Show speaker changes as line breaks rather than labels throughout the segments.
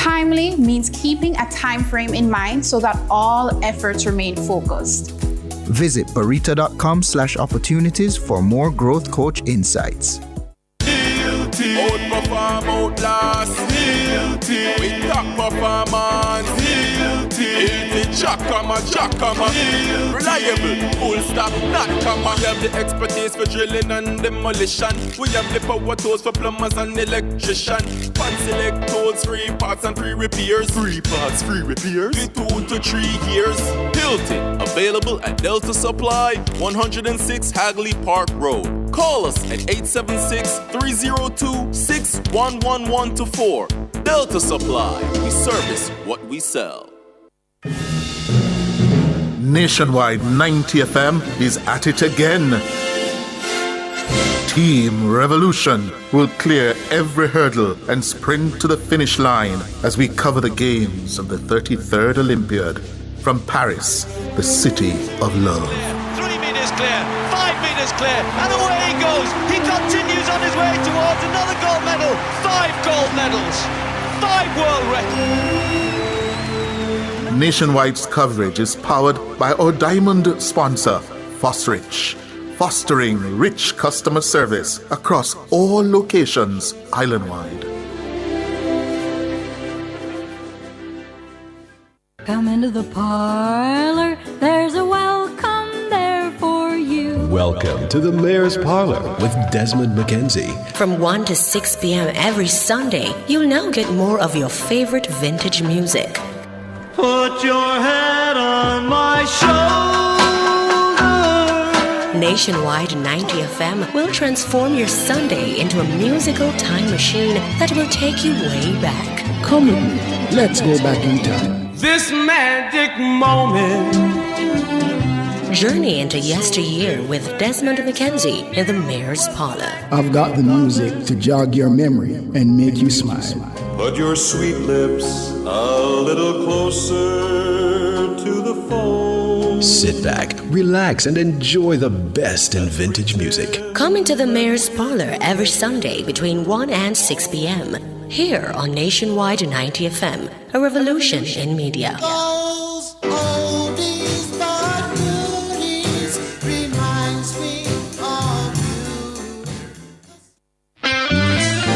Timely means keeping a time frame in mind so that all efforts remain focused.
Visit barita.com/opportunities for more growth coach insights.
Outperform, outlast, with top performance, Jackama, reliable, full stop, not comma. We have the expertise for drilling and demolition. We have the power tools for plumbers and electrician. Fancy select tools, free parts and free repairs. Free parts, free repairs. 2 to 3 years. Hilton, available at Delta Supply, 106 Hagley Park Road. Call us at 876-302-6111-4. Delta Supply, we service what we sell.
Nationwide 90 FM is at it again. Team Revolution will clear every hurdle and sprint to the finish line as we cover the games of the 33rd Olympiad from Paris, the city of love.
3 meters clear, 5 meters clear, and away he goes. He continues on his way towards another gold medal. 5 gold medals, 5 world records.
Nationwide's coverage is powered by our diamond sponsor, Fosrich, fostering rich customer service across all locations island-wide.
Come into the parlor, there's a welcome there for you.
Welcome to the Mayor's Parlor with Desmond McKenzie.
From 1 to 6 p.m. every Sunday, you'll now get more of your favorite vintage music.
Put your head on my shoulder.
Nationwide 90 FM will transform your Sunday into a musical time machine that will take you way back.
Come in, let's go back in time.
This magic moment.
Journey into yesteryear with Desmond McKenzie in the Mayor's Parlor.
I've got the music to jog your memory and make you smile.
Put your sweet lips a little closer to the phone.
Sit back, relax, and enjoy the best in vintage music.
Come into the Mayor's Parlor every Sunday between 1 and 6 p.m. here on Nationwide 90 FM, a revolution in media.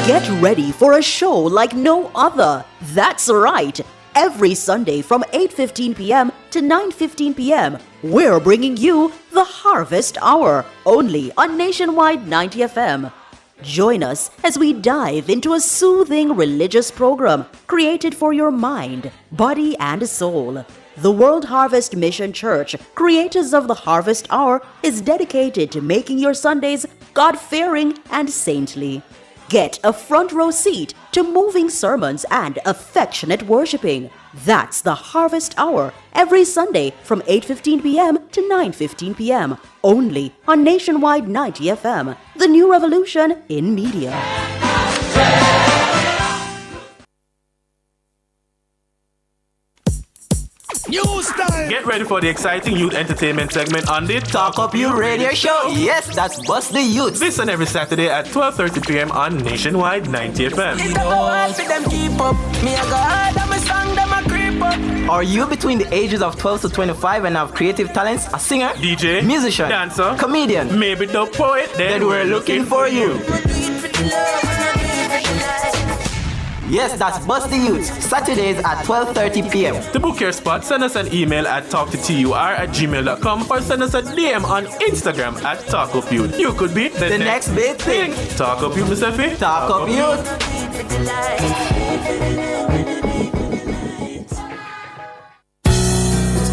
Get ready for a show like no other. That's right. Every Sunday from 8:15 p.m. to 9:15 p.m., we're bringing you the Harvest Hour, only on Nationwide 90 FM. Join us as we dive into a soothing religious program created for your mind, body, and soul. The World Harvest Mission Church, creators of the Harvest Hour, is dedicated to making your Sundays God-fearing and saintly. Get a front row seat to moving sermons and affectionate worshiping. That's the Harvest Hour, every Sunday from 8:15 p.m. to 9:15 p.m. only on Nationwide 90 FM, the new revolution in media.
News time! Get ready for the exciting youth entertainment segment on the Talk Up Youth Radio Show. Yes, that's Bust the Youth. Listen every Saturday at 12:30 p.m. on Nationwide 90 FM.
Are you between the ages of 12 to 25 and have creative talents? A singer,
DJ,
musician,
dancer,
comedian,
maybe the poet?
Then we're looking for you. Yes, that's Bust the Youth, Saturdays at 12:30 p.m.
To book your spot, send us an email at talktotur@gmail.com or send us a DM on Instagram at TalkUpYouth. You could be
the next big thing.
Talk Up Youth, Mr. F.
Talk Up Youth.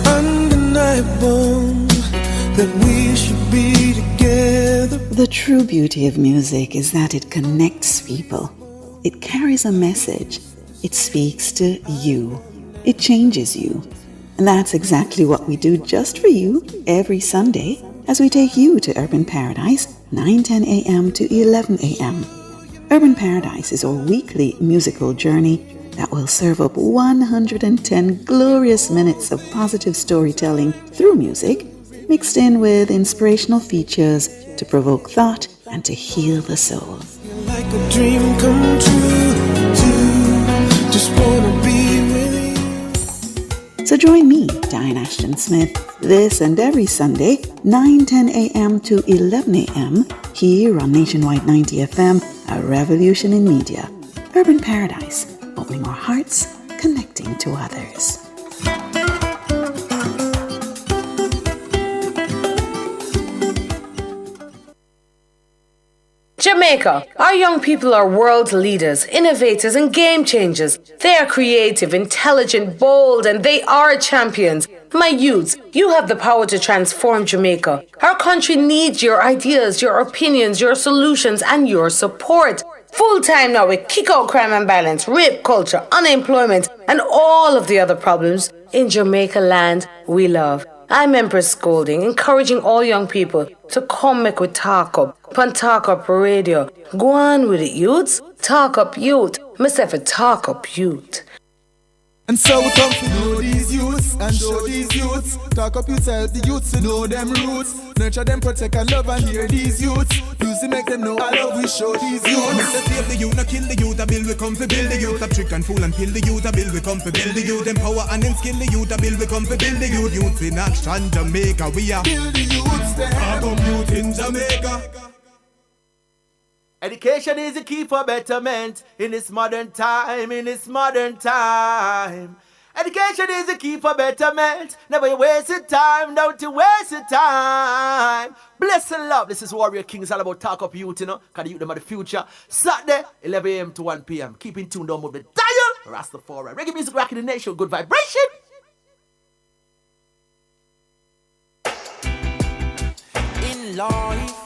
Undeniable that we should be together.
The true beauty of music is that it connects people. It carries a message. It speaks to you. It changes you. And that's exactly what we do just for you every Sunday as we take you to Urban Paradise, 9:10 a.m. to 11 a.m. Urban Paradise is our weekly musical journey that will serve up 110 glorious minutes of positive storytelling through music, mixed in with inspirational features to provoke thought and to heal the soul.
Like a dream come true, just wanna be
So join me, Diane Ashton Smith, this and every Sunday, 9:10 a.m. to 11 a.m. here on Nationwide 90 FM, a revolution in media. Urban Paradise, opening our hearts, connecting to others.
Jamaica. Our young people are world leaders, innovators, and game changers. They are creative, intelligent, bold, and they are champions. My youths, you have the power to transform Jamaica. Our country needs your ideas, your opinions, your solutions, and your support. Full time now, we kick out crime and violence, rape culture, unemployment, and all of the other problems in Jamaica land we love. I'm Empress Golding, encouraging all young people to come make we talk up. Pan Talk Up Radio. Go on with it, youths. Talk Up Youth. Myself a Talk Up Youth.
And so we come to know these youths and show these youths. Talk up yourself, the youths to know them roots. Nurture them, protect and love and hear these youths. Music make them know I love we show these youths.
To save the youth, not kill the youth. A bill we come to build the youth. Stop trick and fool and kill the youth. A bill we come to build the youth. Empower and inskill the youth. A bill we come to build the youth. Youths in action, Jamaica, we are
build the youths there.
Talk up youth in Jamaica.
Education is the key for betterment in this modern time, Education is the key for betterment. Never you waste your time, don't you waste your time. Bless and love. This is Warrior King. It's all about Talk Up Youth, you know. Because the youth them are the future. Saturday, 11 a.m. to 1 p.m. Keep in tune, don't move the dial. Rastafari. Reggae music rocking the nation. Good vibration.
In life.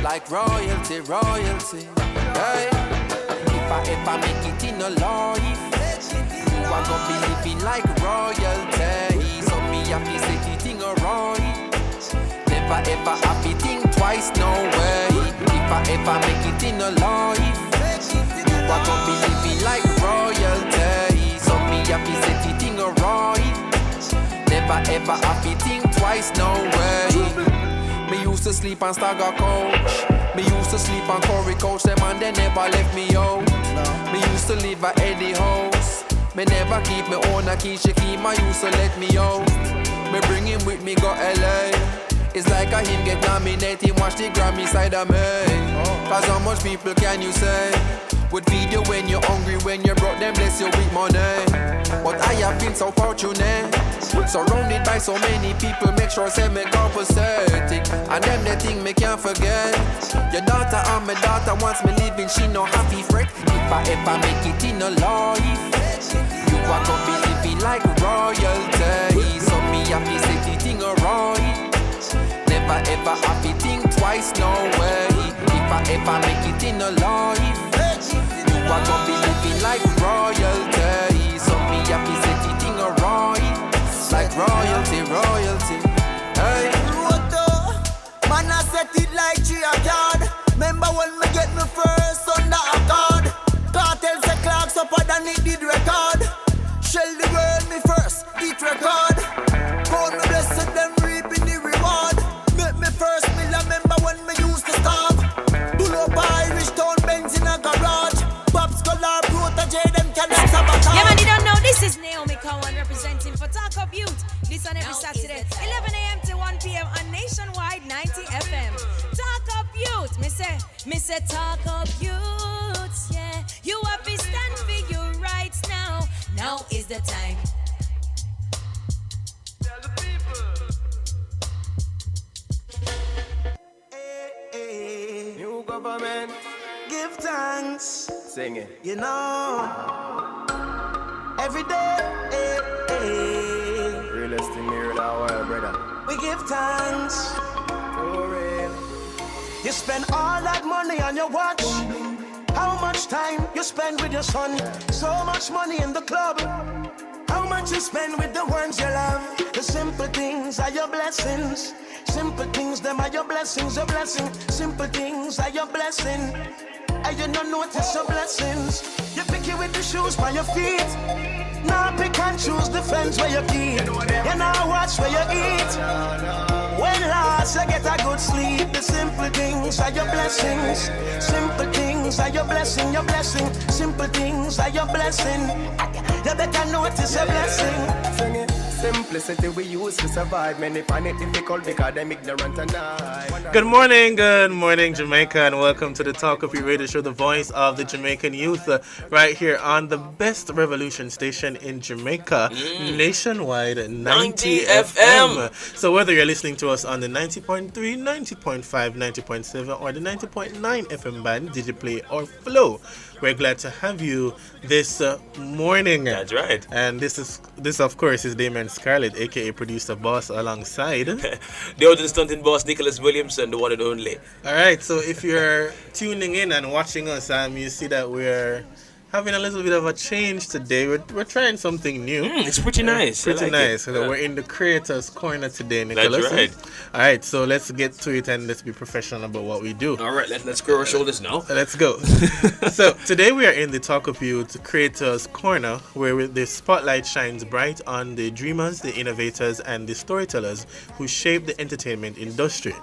Like royalty, hey. If I ever make it in a life, you are gonna be living like royalty. So me have to set it in a right. Never ever have to think twice, no way. If I ever make it in a life, you are gonna be living like royalty. So me have to set it in a right. Never ever have to think twice, no way. Me used to sleep on Stagger Coach. Me used to sleep on Corey Coach. Them and they never left me out. Me used to live at Eddie House. Me never keep me own a key. She keep my used to let me out. Me bring him with me go LA. It's like a him get nominated. Watch the Grammy side of me. Cause how much people can you say would feed you when you're hungry, when you broke them bless you with money. But I have been so fortunate, surrounded by so many people, make sure say me compensating. And them the thing me can't forget. Your daughter and my daughter wants me living, she no happy fret. If I ever make it in a life, you are gonna be living like royalty. So me happy set it in a right. Never ever happy think twice, no way. If I ever make it in a life, you are gonna be living like royalty. So me happy set it in a right. Like royalty. Hey.
Man, I set it like G-A-card. Remember when me get me first under a card? Cartel say clocks up and it did record. Shell the world me first, it record. Call me blessed, them reaping the reward. Make me first meal, I remember when me used to starve. Pull up Irish town Benz in a garage. Pops Scholar, protege, them cannot sabotage.
Yeah man, you don't know, this is Naomi Cowan representing for Talk Up Youth. This on every Saturday, 11 a.m. to 1 p.m. on Nationwide 90 FM. Talk Up Youth, me say Talk Up Youth, yeah. You have to stand for your rights now. Now is the time.
Tell the people. Hey, new government, give thanks.
Sing it.
You know, every day.
Realest thing here in our world, brother.
We give thanks.
For real.
You spend all that money on your watch. How much time you spend with your son? So much money in the club. How much you spend with the ones you love? The simple things are your blessings. Simple things, them are your blessings, your blessing. Simple things are your blessing. And you don't notice your blessings. You pick it with the shoes by your feet. Now pick and choose the friends where you keep. You now watch where you eat. When last you get a good sleep. The simple things are your blessings. Simple things are your blessing, your blessing. Simple things are your blessing. You better notice a blessing.
Sing it. Simplicity we use to survive. Many find it difficult because they're ignorant and I.
Good morning, Jamaica, and welcome to the Talk Up Yout Radio Show, the voice of the Jamaican youth, right here on the best revolution station in Jamaica, Nationwide 90 FM. So whether you're listening to us on the 90.3, 90.5, 90.7, or the 90.9 FM band, Digiplay or Flow, we're glad to have you this morning.
That's right.
And this of course is Damon Scarlett, aka Producer Boss, alongside
the old stunting boss Nicholas Williamson, the one and only.
Alright, so if you're tuning in and watching us, you see that we're having a little bit of a change today. We're trying something new.
It's pretty nice.
Pretty nice. So we're in the creator's corner today, Nicholas.
That's right.
Alright, so let's get to it and let's be professional about what we do.
Alright, let's square our shoulders now.
Let's go. So today we are in the Talk Up Yout Creators Corner, where the spotlight shines bright on the dreamers, the innovators, and the storytellers who shape the entertainment industry.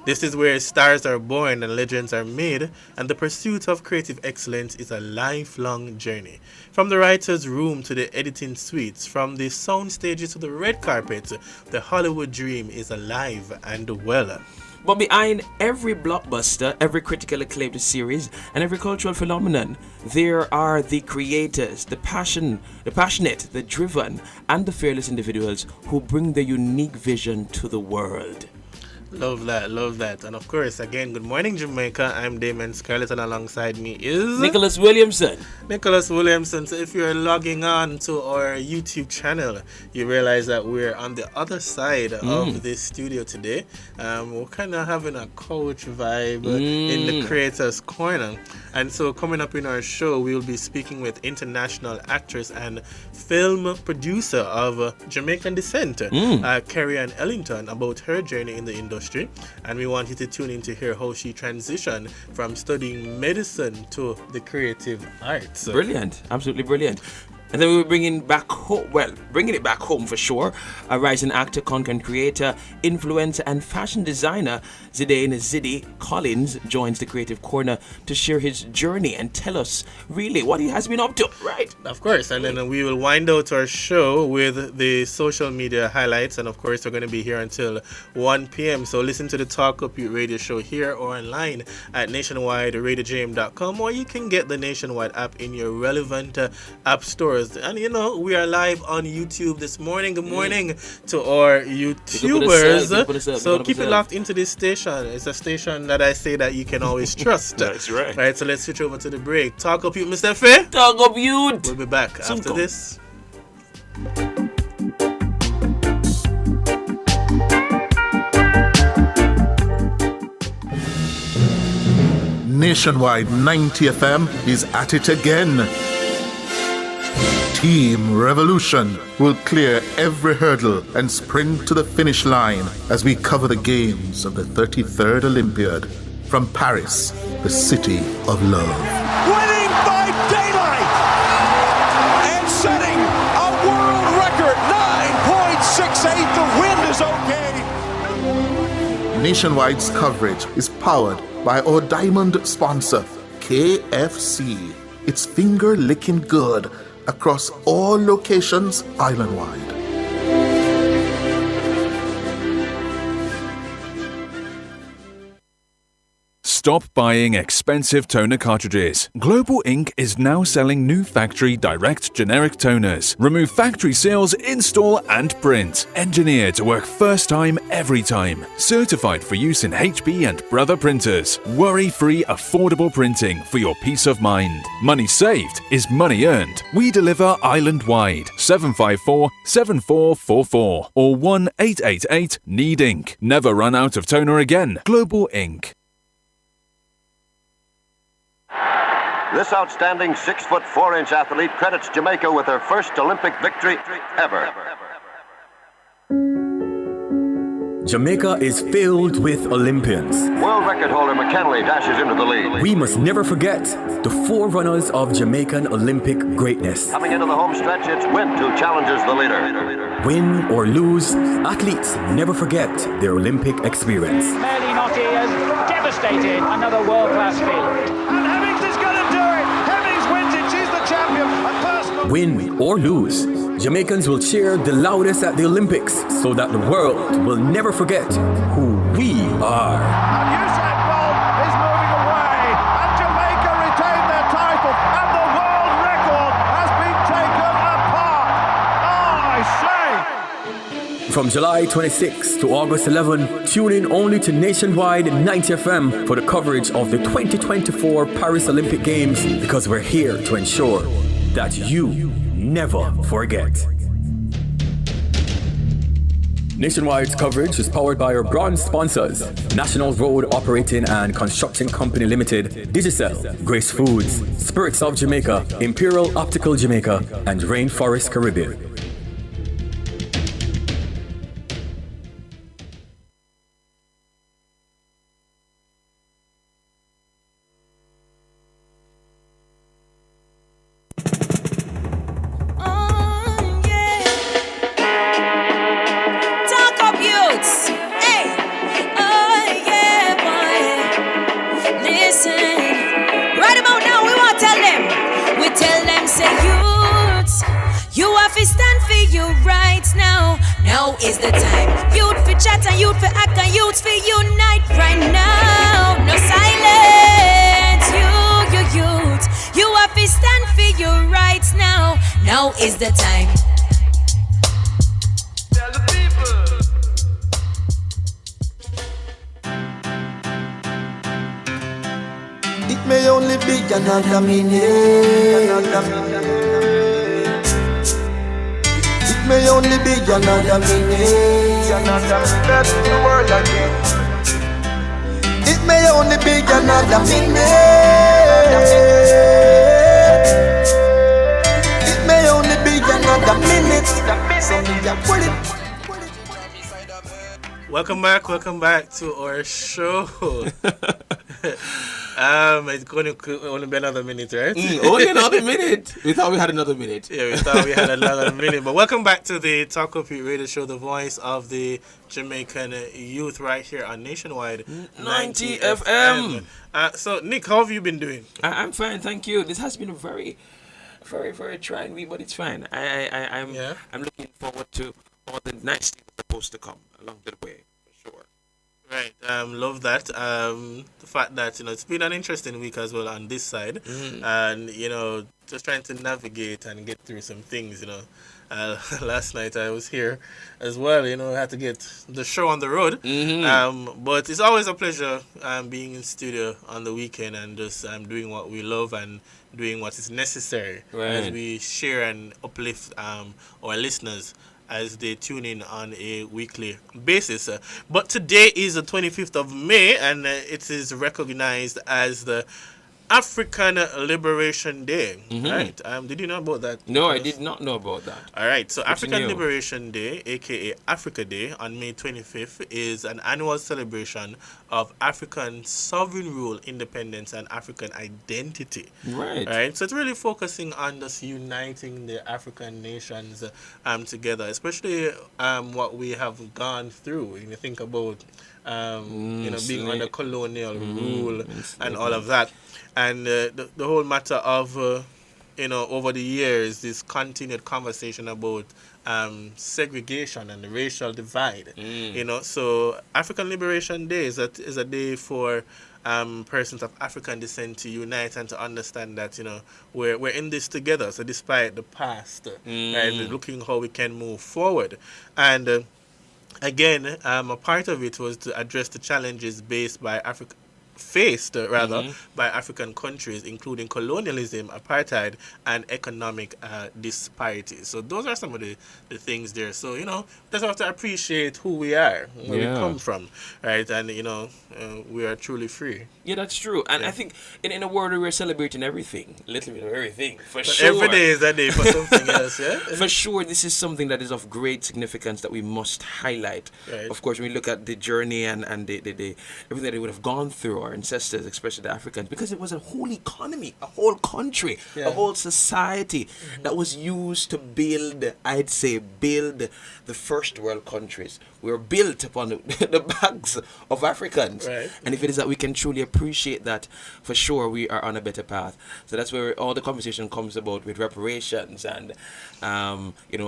This is where stars are born and legends are made, and the pursuit of creative excellence is a lifelong journey. From the writer's room to the editing suites, from the sound stages to the red carpet, the Hollywood dream is alive and well.
But behind every blockbuster, every critically acclaimed series, and every cultural phenomenon, there are the creators, the passionate, the driven, and the fearless individuals who bring their unique vision to the world.
Love that. And of course, again, good morning, Jamaica. I'm Damon Scarlett, and alongside me is
Nicholas Williamson.
So if you're logging on to our YouTube channel, you realize that we're on the other side of this studio today. We're kind of having a couch vibe in the Creators Corner. And so coming up in our show, we'll be speaking with international actress and film producer of Jamaican descent, Carrie-Ann Ellington, about her journey in the industry. And we want you to tune in to hear how she transitioned from studying medicine to the creative arts.
Brilliant, absolutely brilliant. And then we were bringing it back home for sure. A rising actor, content creator, influencer, and fashion designer, Zidane Ziddy Collins, joins the Creative Corner to share his journey and tell us really what he has been up to, right?
Of course, and then we will wind out our show with the social media highlights, and of course we're going to be here until 1 p.m. So listen to the Talk Up Yout Radio Show here or online at nationwideradiojam.com, or you can get the Nationwide app in your relevant app stores. And you know, we are live on YouTube this morning. Good morning to our YouTubers. So keep it locked into this station. It's a station that I say that you can always trust.
That's right.
Right, so let's switch over to the break. Talk Up Yout, Mr. Faye.
Talk Up Yout.
We'll be back after this.
Nationwide 90 FM is at it again. Team Revolution will clear every hurdle and sprint to the finish line as we cover the games of the 33rd Olympiad from Paris, the city of love.
Winning by daylight and setting a world record, 9.68. The wind is okay.
Nationwide's coverage is powered by our diamond sponsor, KFC. It's finger-licking good across all locations island-wide.
Stop buying expensive toner cartridges. Global Ink is now selling new factory direct generic toners. Remove factory seals, install and print. Engineered to work first time, every time. Certified for use in HB and Brother printers. Worry-free, affordable printing for your peace of mind. Money saved is money earned. We deliver island-wide. 754-7444 or 1-888-NEED-INK. Never run out of toner again. Global Ink.
This outstanding 6'4" athlete credits Jamaica with her first Olympic victory ever.
Jamaica is filled with Olympians.
World record holder McKinley dashes into the lead.
We must never forget the forerunners of Jamaican Olympic greatness.
Coming into the home stretch, it's Wint who challenges the leader.
Win or lose, athletes never forget their Olympic experience.
Fairly Notty has devastated another world-class field. And Hamilton's going to do
Win or lose, Jamaicans will cheer the loudest at the Olympics so that the world will never forget who we are.
And Usain Bolt is moving away, and Jamaica retain their title, and the world record has been taken apart. Oh, I say!
From July 26 to August 11, tune in only to Nationwide 90 FM for the coverage of the 2024 Paris Olympic Games, because we're here to ensure that you never forget. Nationwide's coverage is powered by our bronze sponsors: National Road Operating and Construction Company Limited, Digicel, Grace Foods, Spirits of Jamaica, Imperial Optical Jamaica, and Rainforest Caribbean.
Now is the time. Youth for chat and youth for act and youth for unite right now. No silence, you youth. You have to stand for your rights now. Now is the time. Tell the people.
It may only be another minute. May only be another minute. That's the world again. It may only be another minute. It may only be another minute. So pull it.
Welcome back to our show. It's going to only be another minute, right?
Only another minute. We thought we had another minute.
Yeah, we thought we had another minute. But welcome back to the Talk Up Yout Radio Show, the voice of the Jamaican youth, right here on Nationwide
90 FM.
So, Nick, how have you been doing?
I'm fine, thank you. This has been a very, very, very trying week, but it's fine. I'm looking forward to all the nice things that are supposed to come along the way.
Right, love that. The fact that, it's been an interesting week as well on this side, and just trying to navigate and get through some things. Last night I was here as well. I had to get the show on the road. But it's always a pleasure being in studio on the weekend and just doing what we love and doing what is necessary as we share and uplift our listeners as they tune in on a weekly basis. But today is the 25th of May, and it is recognized as the African Liberation Day. Right? Did you know about that?
No, I did not know about that.
All right. So African Liberation Day, aka Africa Day, on May 25th is an annual celebration of African sovereign rule, independence, and African identity. Right. So it's really focusing on just uniting the African nations together, especially what we have gone through. When you think about being under colonial rule and all of that. And the whole matter of, over the years, this continued conversation about segregation and the racial divide. So African Liberation Day is a day for persons of African descent to unite and to understand that, we're in this together. So despite the past, right, looking how we can move forward. And again, a part of it was to address the challenges faced by African countries, including colonialism, apartheid, and economic disparities. So those are some of the things there. So, just have to appreciate who we are, where we come from, right? And, we are truly free.
Yeah, that's true. And I think in a world where we're celebrating everything, a little bit of everything, for sure.
Every day is a day for something else, yeah?
For sure, this is something that is of great significance that we must highlight. Right. Of course, when we look at the journey and the everything that they would have gone through, our ancestors, especially the Africans, because it was a whole economy, a whole country, a whole society that was used to build, I'd say, build the first world countries. We were built upon the backs of Africans.
Right.
And if it is that we can truly appreciate that, for sure, we are on a better path. So that's where all the conversation comes about with reparations and,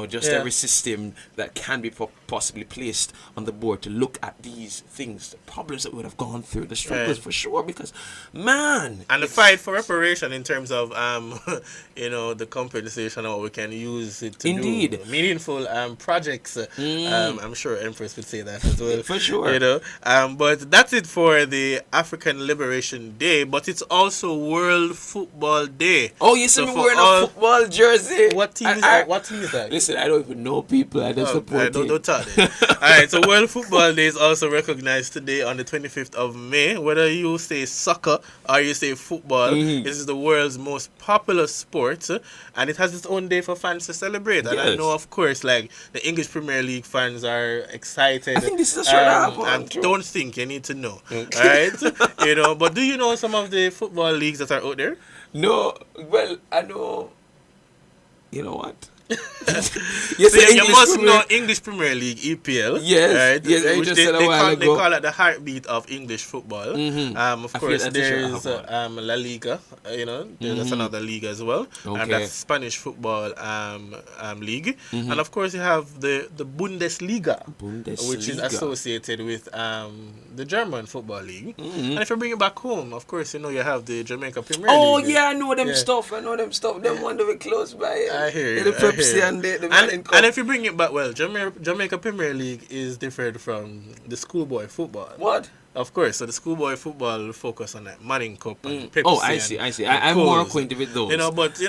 just every system that can be possibly placed on the board to look at these things, the problems that we would have gone through, the struggles, for sure, because, man.
And the fight for reparation in terms of, the compensation, or we can use it to do meaningful projects. I'm sure Empress would say that as well.
For sure.
But that's it for the African Liberation Day, but it's also World Football Day.
Oh, you see me wearing a football jersey.
What team is that? What team is that?
Listen, I don't even know people. I just support it.
Don't talk it. Alright, so World Football Day is also recognized today on the 25th of May. Whether you say soccer or you say football, this is the world's most popular sport, and it has its own day for fans to celebrate. And I know, of course, like the English Premier League fans are excited.
I think this is a short
and don't think, you need to know. Alright? But do you know some of the football leagues that are out there?
No, well, I know. You know what?
You must know English Premier League, EPL.
Yes,
right?
yes. I
Which
just said a while ago.
They call it the heartbeat of English football. Of course, there's La Liga. That's another league as well. And that's Spanish football league. And of course, you have the Bundesliga, which is associated with the German football league. And if you bring it back home, of course, you have the Jamaica Premier League.
Oh yeah, I know them stuff. Them one that we close by.
I hear you. And if you bring it back, well, Jamaica Premier League is different from the schoolboy football.
What?
Of course, so the schoolboy football focus on that Manning Cup and Pepsi.
Oh, I see. I'm more acquainted with those.
But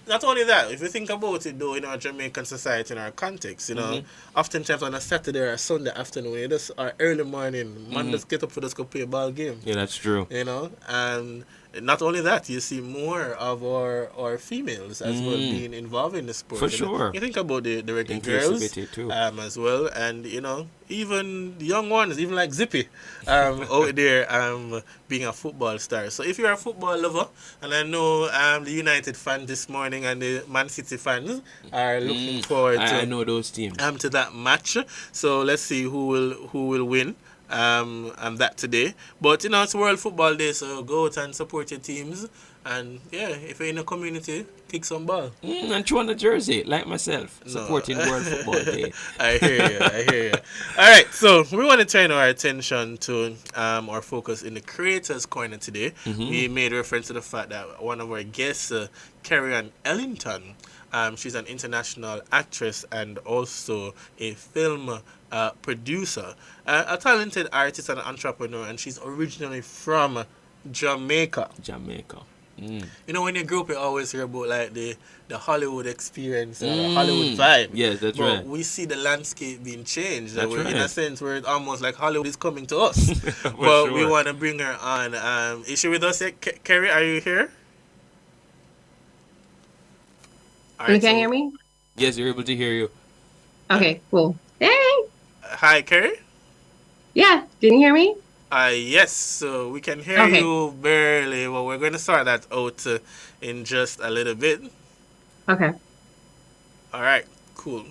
not only that. If you think about it, though, in our Jamaican society, in our context, oftentimes on a Saturday or a Sunday afternoon, or early morning, man just get up for us to play a ball game.
Yeah, that's true.
And not only that, you see more of our females as well being involved in the sport.
For sure.
You think about the reggae girls
too.
As well, and even the young ones, even like Zippy, out there being a football star. So if you're a football lover, and I know the United fans this morning and the Man City fans are looking forward to
I know those teams
to that match. So let's see who will win. And that today, but it's World Football Day, so go out and support your teams, and if you're in a community, kick some ball
and throw on a jersey like myself, supporting World Football Day.
I hear you. All right, so we want to turn our attention to our focus in the Creators Corner today. We made reference to the fact that one of our guests, Carrie Ellington, she's an international actress and also a film producer, a talented artist and entrepreneur, and she's originally from Jamaica. When you grow up, you always hear about like the Hollywood experience, the Hollywood vibe.
Yes, that's
but
right.
We see the landscape being changed.
That's
In
right.
a sense, where it's almost like Hollywood is coming to us. But we want to bring her on. Is she with us yet? Kerry, are you here?
You can hear me?
Yes, you're able to hear you.
Okay, cool. Hey!
Hi, Kerry?
Yeah, can you hear me?
Yes, so we can hear you barely. Well, we're going to sort that out in just a little bit.
Okay.
All right, cool.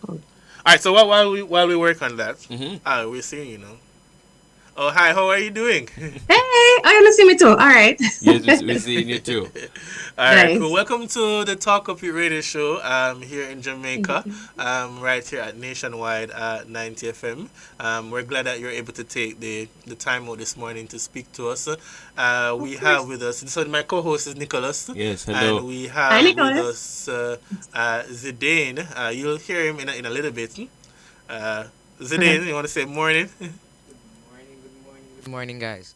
All right, so while we work on that, we're seeing Oh, hi, how are you doing?
Hey, you want to see me too. All right.
Yes, we're seeing you too.
All right, cool. Welcome to the Talk Up Your Radio Show here in Jamaica, right here at Nationwide 90 FM. We're glad that you're able to take the time out this morning to speak to us. We have with us, so my co-host is Nicholas.
Yes, hello.
And we have with us Zidane. You'll hear him in a little bit. Zidane, you want to say morning?
Good morning, guys.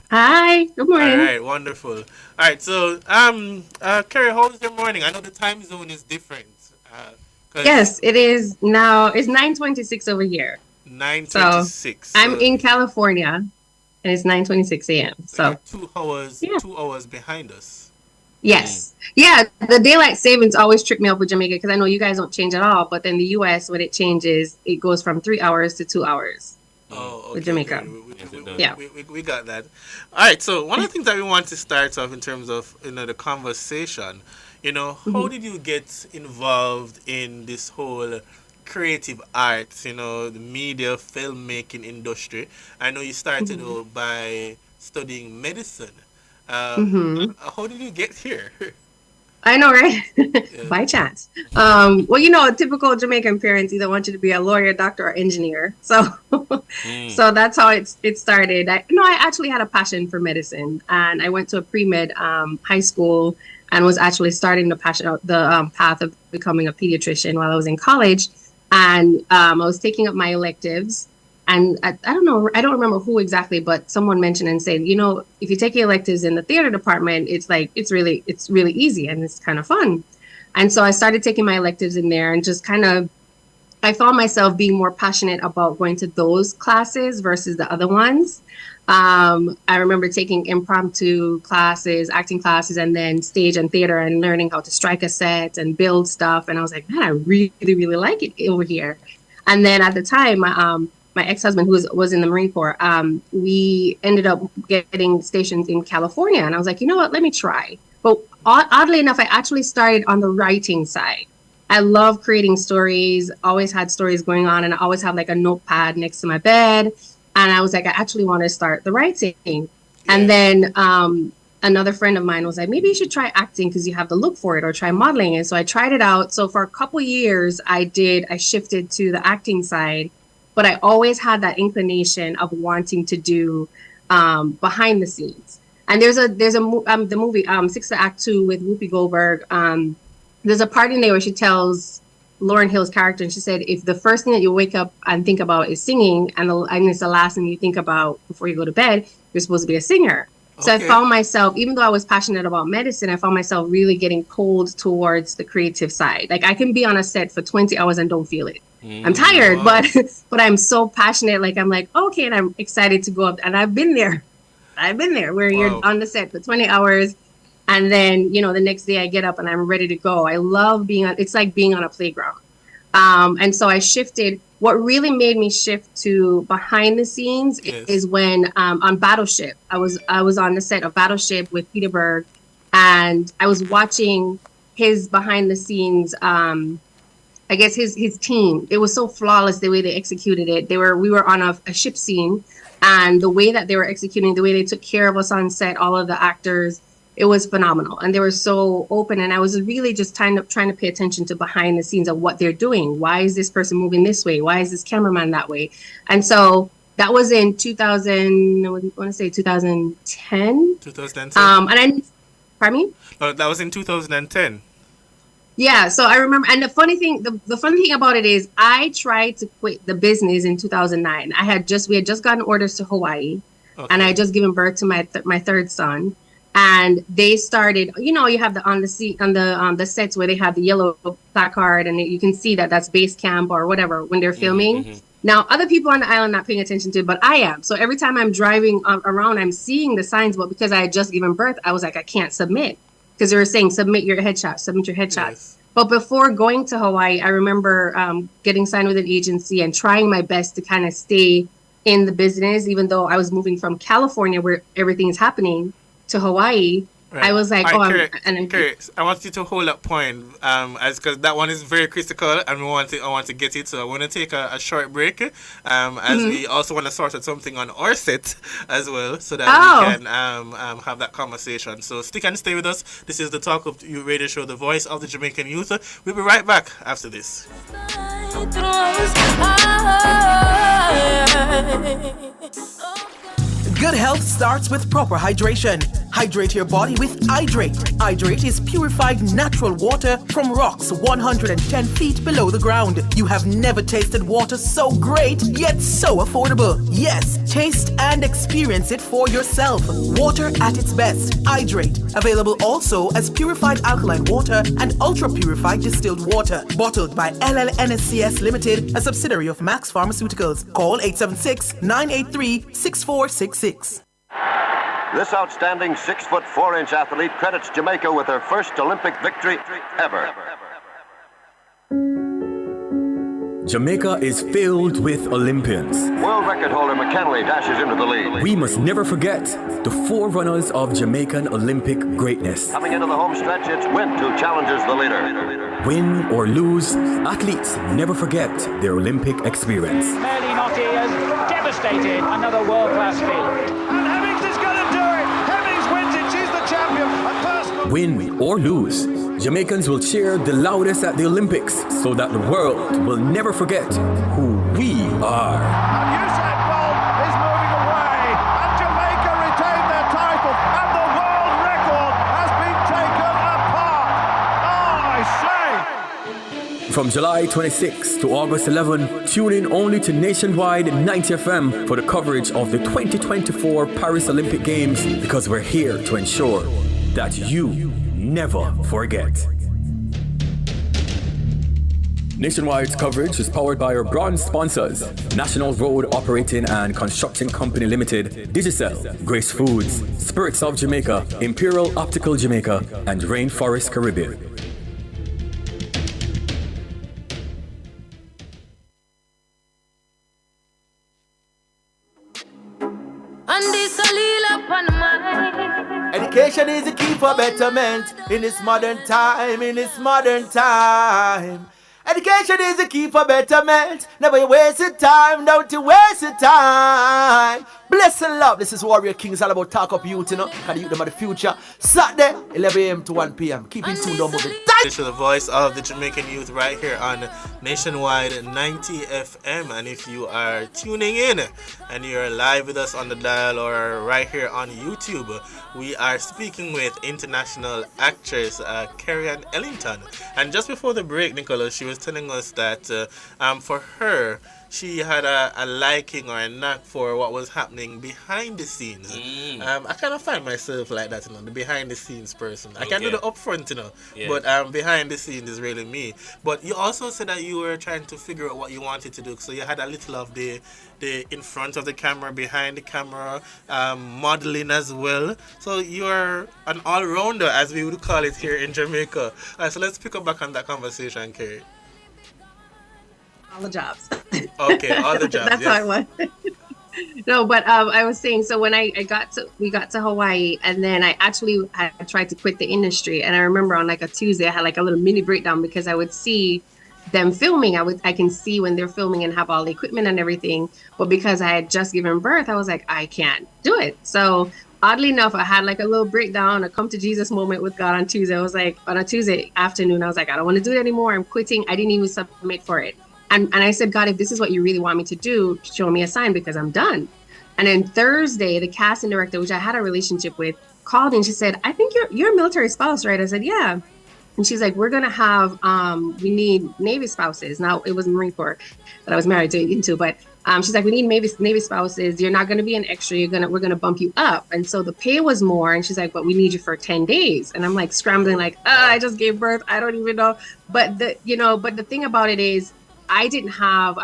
Hi. Good morning.
All right, wonderful. All right, so Kerry, how's your morning? I know the time zone is different.
Yes, it is now. It's 9:26 over here.
9:26.
So I'm in California, and it's 9:26 a.m. So
2 hours. Yeah. 2 hours behind us.
Yes. Yeah, the daylight savings always trick me up with Jamaica because I know you guys don't change at all. But then the U.S., when it changes, it goes from 3 hours to 2 hours.
Oh,
with Jamaica. Yeah.
We got that. All right. So one of the things that we want to start off in terms of the conversation, how did you get involved in this whole creative arts, the media filmmaking industry? I know you started by studying medicine. How did you get here?
I know, right? By chance. Well, typical Jamaican parents either want you to be a lawyer, doctor, or engineer. So, so that's how it started. I actually had a passion for medicine, and I went to a pre-med high school and was actually starting the path of becoming a pediatrician while I was in college. And I was taking up my electives. And I don't know, I don't remember who exactly, but someone mentioned and said, if you take your electives in the theater department, it's really easy and it's kind of fun. And so I started taking my electives in there and just I found myself being more passionate about going to those classes versus the other ones. I remember taking impromptu classes, acting classes, and then stage and theater and learning how to strike a set and build stuff. And I was like, man, I really, really like it over here. And then at the time, my ex-husband, who was in the Marine Corps, we ended up getting stationed in California. And I was like, you know what, let me try. But oddly enough, I actually started on the writing side. I love creating stories, always had stories going on, and I always have like a notepad next to my bed. And I was like, I actually want to start the writing. Yeah. And then another friend of mine was like, maybe you should try acting because you have the look for it, or try modeling. And so I tried it out. So for a couple years, I shifted to the acting side. But I always had that inclination of wanting to do behind the scenes. And there's the movie 6 Act 2 with Whoopi Goldberg. There's a part in there where she tells Lauryn Hill's character, and she said, if the first thing that you wake up and think about is singing, and it's the last thing you think about before you go to bed, you're supposed to be a singer. Okay. So I found myself, even though I was passionate about medicine, I found myself really getting pulled towards the creative side. Like I can be on a set for 20 hours and don't feel it. I'm tired, but I'm so passionate. Like I'm like, okay, and I'm excited to go up. And I've been there where you're on the set for 20 hours. And then, the next day I get up and I'm ready to go. I love it's like being on a playground. And so I shifted. What really made me shift to behind the scenes is when on Battleship, I was on the set of Battleship with Peter Berg, and I was watching his behind the scenes, I guess his team. It was so flawless the way they executed it. We were on a ship scene, and the way that they were executing, the way they took care of us on set, all of the actors, it was phenomenal. And they were so open, and I was really just trying to pay attention to behind the scenes of what they're doing. Why is this person moving this way? Why is this cameraman that way? And so that was in 2000, I want to say 2010.
2010.
Pardon me?
Oh, that was in 2010.
Yeah, so I remember, and the funny thing about it is, I tried to quit the business in 2009. We had just gotten orders to Hawaii, and I had just given birth to my third son, and they started. You have on the sets where they have the yellow placard, and you can see that that's base camp or whatever when they're filming. Mm-hmm. Now, other people on the island not paying attention to it, but I am. So every time I'm driving around, I'm seeing the signs, but because I had just given birth, I was like, I can't submit. Because they were saying, submit your headshots. Yes. But before going to Hawaii, I remember getting signed with an agency and trying my best to kind of stay in the business, even though I was moving from California, where everything is happening, to Hawaii. Right. I was like,
Carrie, I want you to hold that point, as because that one is very critical, and I want to get it. So I want to take a short break, as we also want to sort out something on our set as well, so that we can have that conversation. So stick and stay with us. This is the Talk Up Youth radio show, the voice of the Jamaican youth. We'll be right back after this.
Good health starts with proper hydration. Hydrate your body with Hydrate. Hydrate is purified natural water from rocks 110 feet below the ground. You have never tasted water so great, yet so affordable. Yes, taste and experience it for yourself. Water at its best. Hydrate. Available also as purified alkaline water and ultra-purified distilled water. Bottled by LLNSCS Limited, a subsidiary of Max Pharmaceuticals. Call 876-983-6466.
This outstanding 6'4" athlete credits Jamaica with her first Olympic victory ever.
Jamaica is filled with Olympians.
World record holder McKinley dashes into the lead.
We must never forget the forerunners of Jamaican Olympic greatness.
Coming into the home stretch, it's Wint who challenges the leader.
Win or lose, athletes never forget their Olympic experience.
Merely not has devastated another world-class feat. And Hemmings is going to do it. Hemmings wins it. She's the champion. A personal...
Win or lose, Jamaicans will cheer the loudest at the Olympics so that the world will never forget who we are.
And Usain Bolt is moving away. And Jamaica retained their title. And the world record has been taken apart. Oh, I say.
From July 26 to August 11, tune in only to Nationwide 90 FM for the coverage of the 2024 Paris Olympic Games, because we're here to ensure that you never forget. Nationwide's coverage is powered by our bronze sponsors: National Road Operating and Construction Company Limited, Digicel, Grace Foods, Spirits of Jamaica, Imperial Optical Jamaica, and Rainforest Caribbean.
Education is the key for betterment in this modern time, in this modern time. Education is the key for betterment. Never you waste your time, don't you waste your time. Bless and love. This is Warrior King. It's all about talk up youth, you know. Can you youth them of the future. Saturday, 11 a.m. to 1 p.m. Keep in tune, don't move it.
This is the voice of the Jamaican youth right here on Nationwide 90 FM. And if you are tuning in and you're live with us on the dial or right here on YouTube, we are speaking with international actress Carrie-Ann Ellington. And just before the break, Nicola, she was telling us that for her, she had a liking or a knack for what was happening behind the scenes. I kind of find myself like that, you know, the behind the scenes person. I can do the upfront, you know, but behind the scenes is really me. But you also said that you were trying to figure out what you wanted to do, so you had a little of the in front of the camera, behind the camera, modeling as well. So you're an all-rounder, as we would call it here in Jamaica. So let's pick up back on that conversation, Carrie.
All the jobs.
Okay, all the jobs.
That's how I was. No, but I was saying, so when we got to Hawaii, and then I actually had tried to quit the industry, and I remember on like a Tuesday I had like a little mini breakdown because I would see them filming. I can see when they're filming and have all the equipment and everything, but because I had just given birth, I was like, I can't do it. So oddly enough, I had like a little breakdown, a come to Jesus moment with God on Tuesday. I was like, on a Tuesday afternoon, I was like, I don't want to do it anymore. I'm quitting. I didn't even submit for it. And I said, God, if this is what you really want me to do, show me a sign, because I'm done. And then Thursday, the casting director, which I had a relationship with, called and she said, I think you're a military spouse, right? I said, yeah. And she's like, we're going to have, we need Navy spouses. Now, it was Marine Corps that I was married into, but she's like, we need Navy spouses. You're not going to be an extra. We're going to bump you up. And so the pay was more. And she's like, but we need you for 10 days. And I'm like scrambling, like, I just gave birth. I don't even know. But the thing about it is, I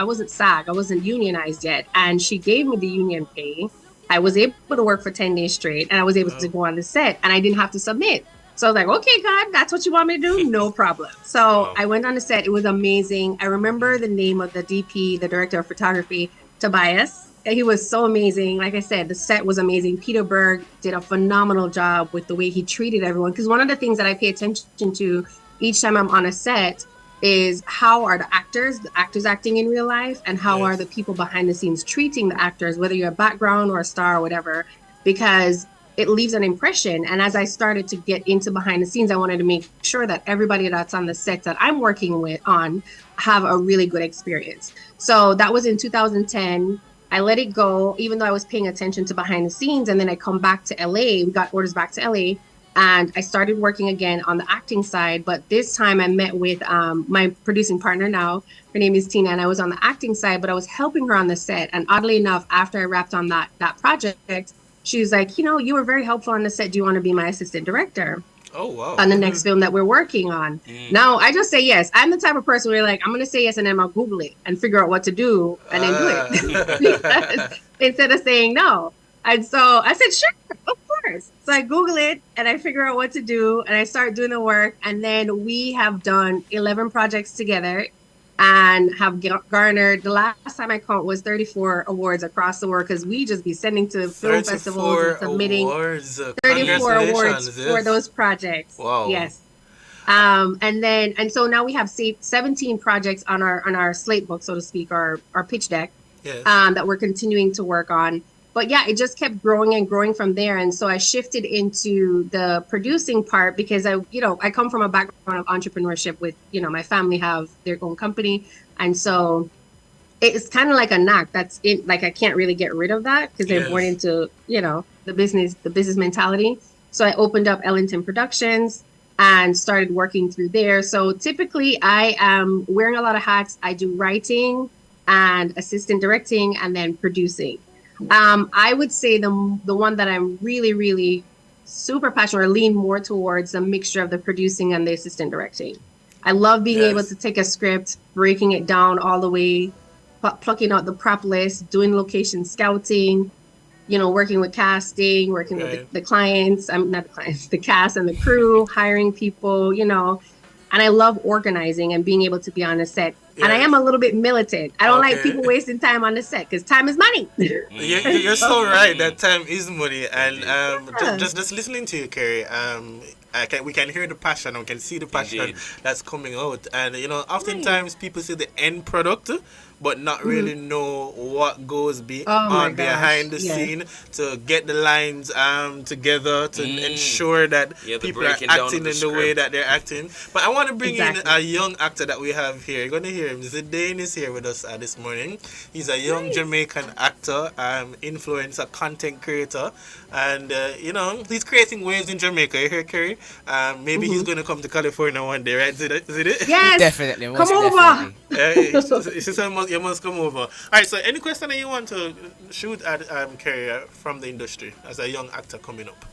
wasn't SAG, I wasn't unionized yet. And she gave me the union pay. I was able to work for 10 days straight, and I was able to go on the set, and I didn't have to submit. So I was like, okay, God, that's what you want me to do? No problem. So I went on the set. It was amazing. I remember the name of the DP, the director of photography, Tobias. He was so amazing. Like I said, the set was amazing. Peter Berg did a phenomenal job with the way he treated everyone. Because one of the things that I pay attention to each time I'm on a set is how are the actors acting in real life, and how are the people behind the scenes treating the actors, whether you're a background or a star or whatever, because it leaves an impression. And as I started to get into behind the scenes, I wanted to make sure that everybody that's on the set that I'm working with on have a really good experience. So that was in 2010. I let it go, even though I was paying attention to behind the scenes. And then I come back to LA. We got orders back to LA. And I started working again on the acting side. But this time I met with my producing partner now. Her name is Tina. And I was on the acting side, but I was helping her on the set. And oddly enough, after I wrapped on that project, she was like, you were very helpful on the set. Do you want to be my assistant director?
Oh, wow.
On the next film that we're working on. Now, I just say yes. I'm the type of person where I'm going to say yes, and then I'll Google it and figure out what to do and then do it. Because, instead of saying no. And so I said, sure, of course. So I Google it and I figure out what to do and I start doing the work. And then we have done 11 projects together. and have garnered, the last time I count was 34 awards across the world, because we just be sending to film festivals and
34
submitting
awards.
34 awards
Congratulations.
for
Yes.
those projects.
Wow.
Yes. And so now we have 17 projects on our slate book, so to speak, our pitch deck,
Yes.
that we're continuing to work on. But yeah, it just kept growing and growing from there. And so I shifted into the producing part because I come from a background of entrepreneurship with, my family have their own company. And so it's kind of like a knack that's it. Like, I can't really get rid of that because they're born into, the business mentality. So I opened up Ellington Productions and started working through there. So typically I am wearing a lot of hats. I do writing and assistant directing and then producing. I would say the one that I'm really, really super passionate or lean more towards a mixture of the producing and the assistant directing. I love being able to take a script, breaking it down all the way, plucking out the prop list, doing location scouting, working with casting, working with the clients, not the clients, the cast and the crew, hiring people, and I love organizing and being able to be on a set. Yes. And I am a little bit militant. I don't like people wasting time on the set because time is money.
You're so right that time is money. And just listening to you, Carrie, we can hear the passion, we can see the passion that's coming out. And, oftentimes people see the end product, but not really know what goes on behind the scene to get the lines together to ensure that people are acting in the way that they're acting. But I want to bring in a young actor that we have here. You're going to hear him. Zidane is here with us this morning. He's a young Jamaican actor, influencer, content creator. And, he's creating waves in Jamaica. You hear, Kerry? Maybe he's going to come to California one day, right? Is it?
Yes.
Definitely.
Come over.
You must come over. All right, so any question that you want to shoot at Kerry from the industry as a young actor coming up?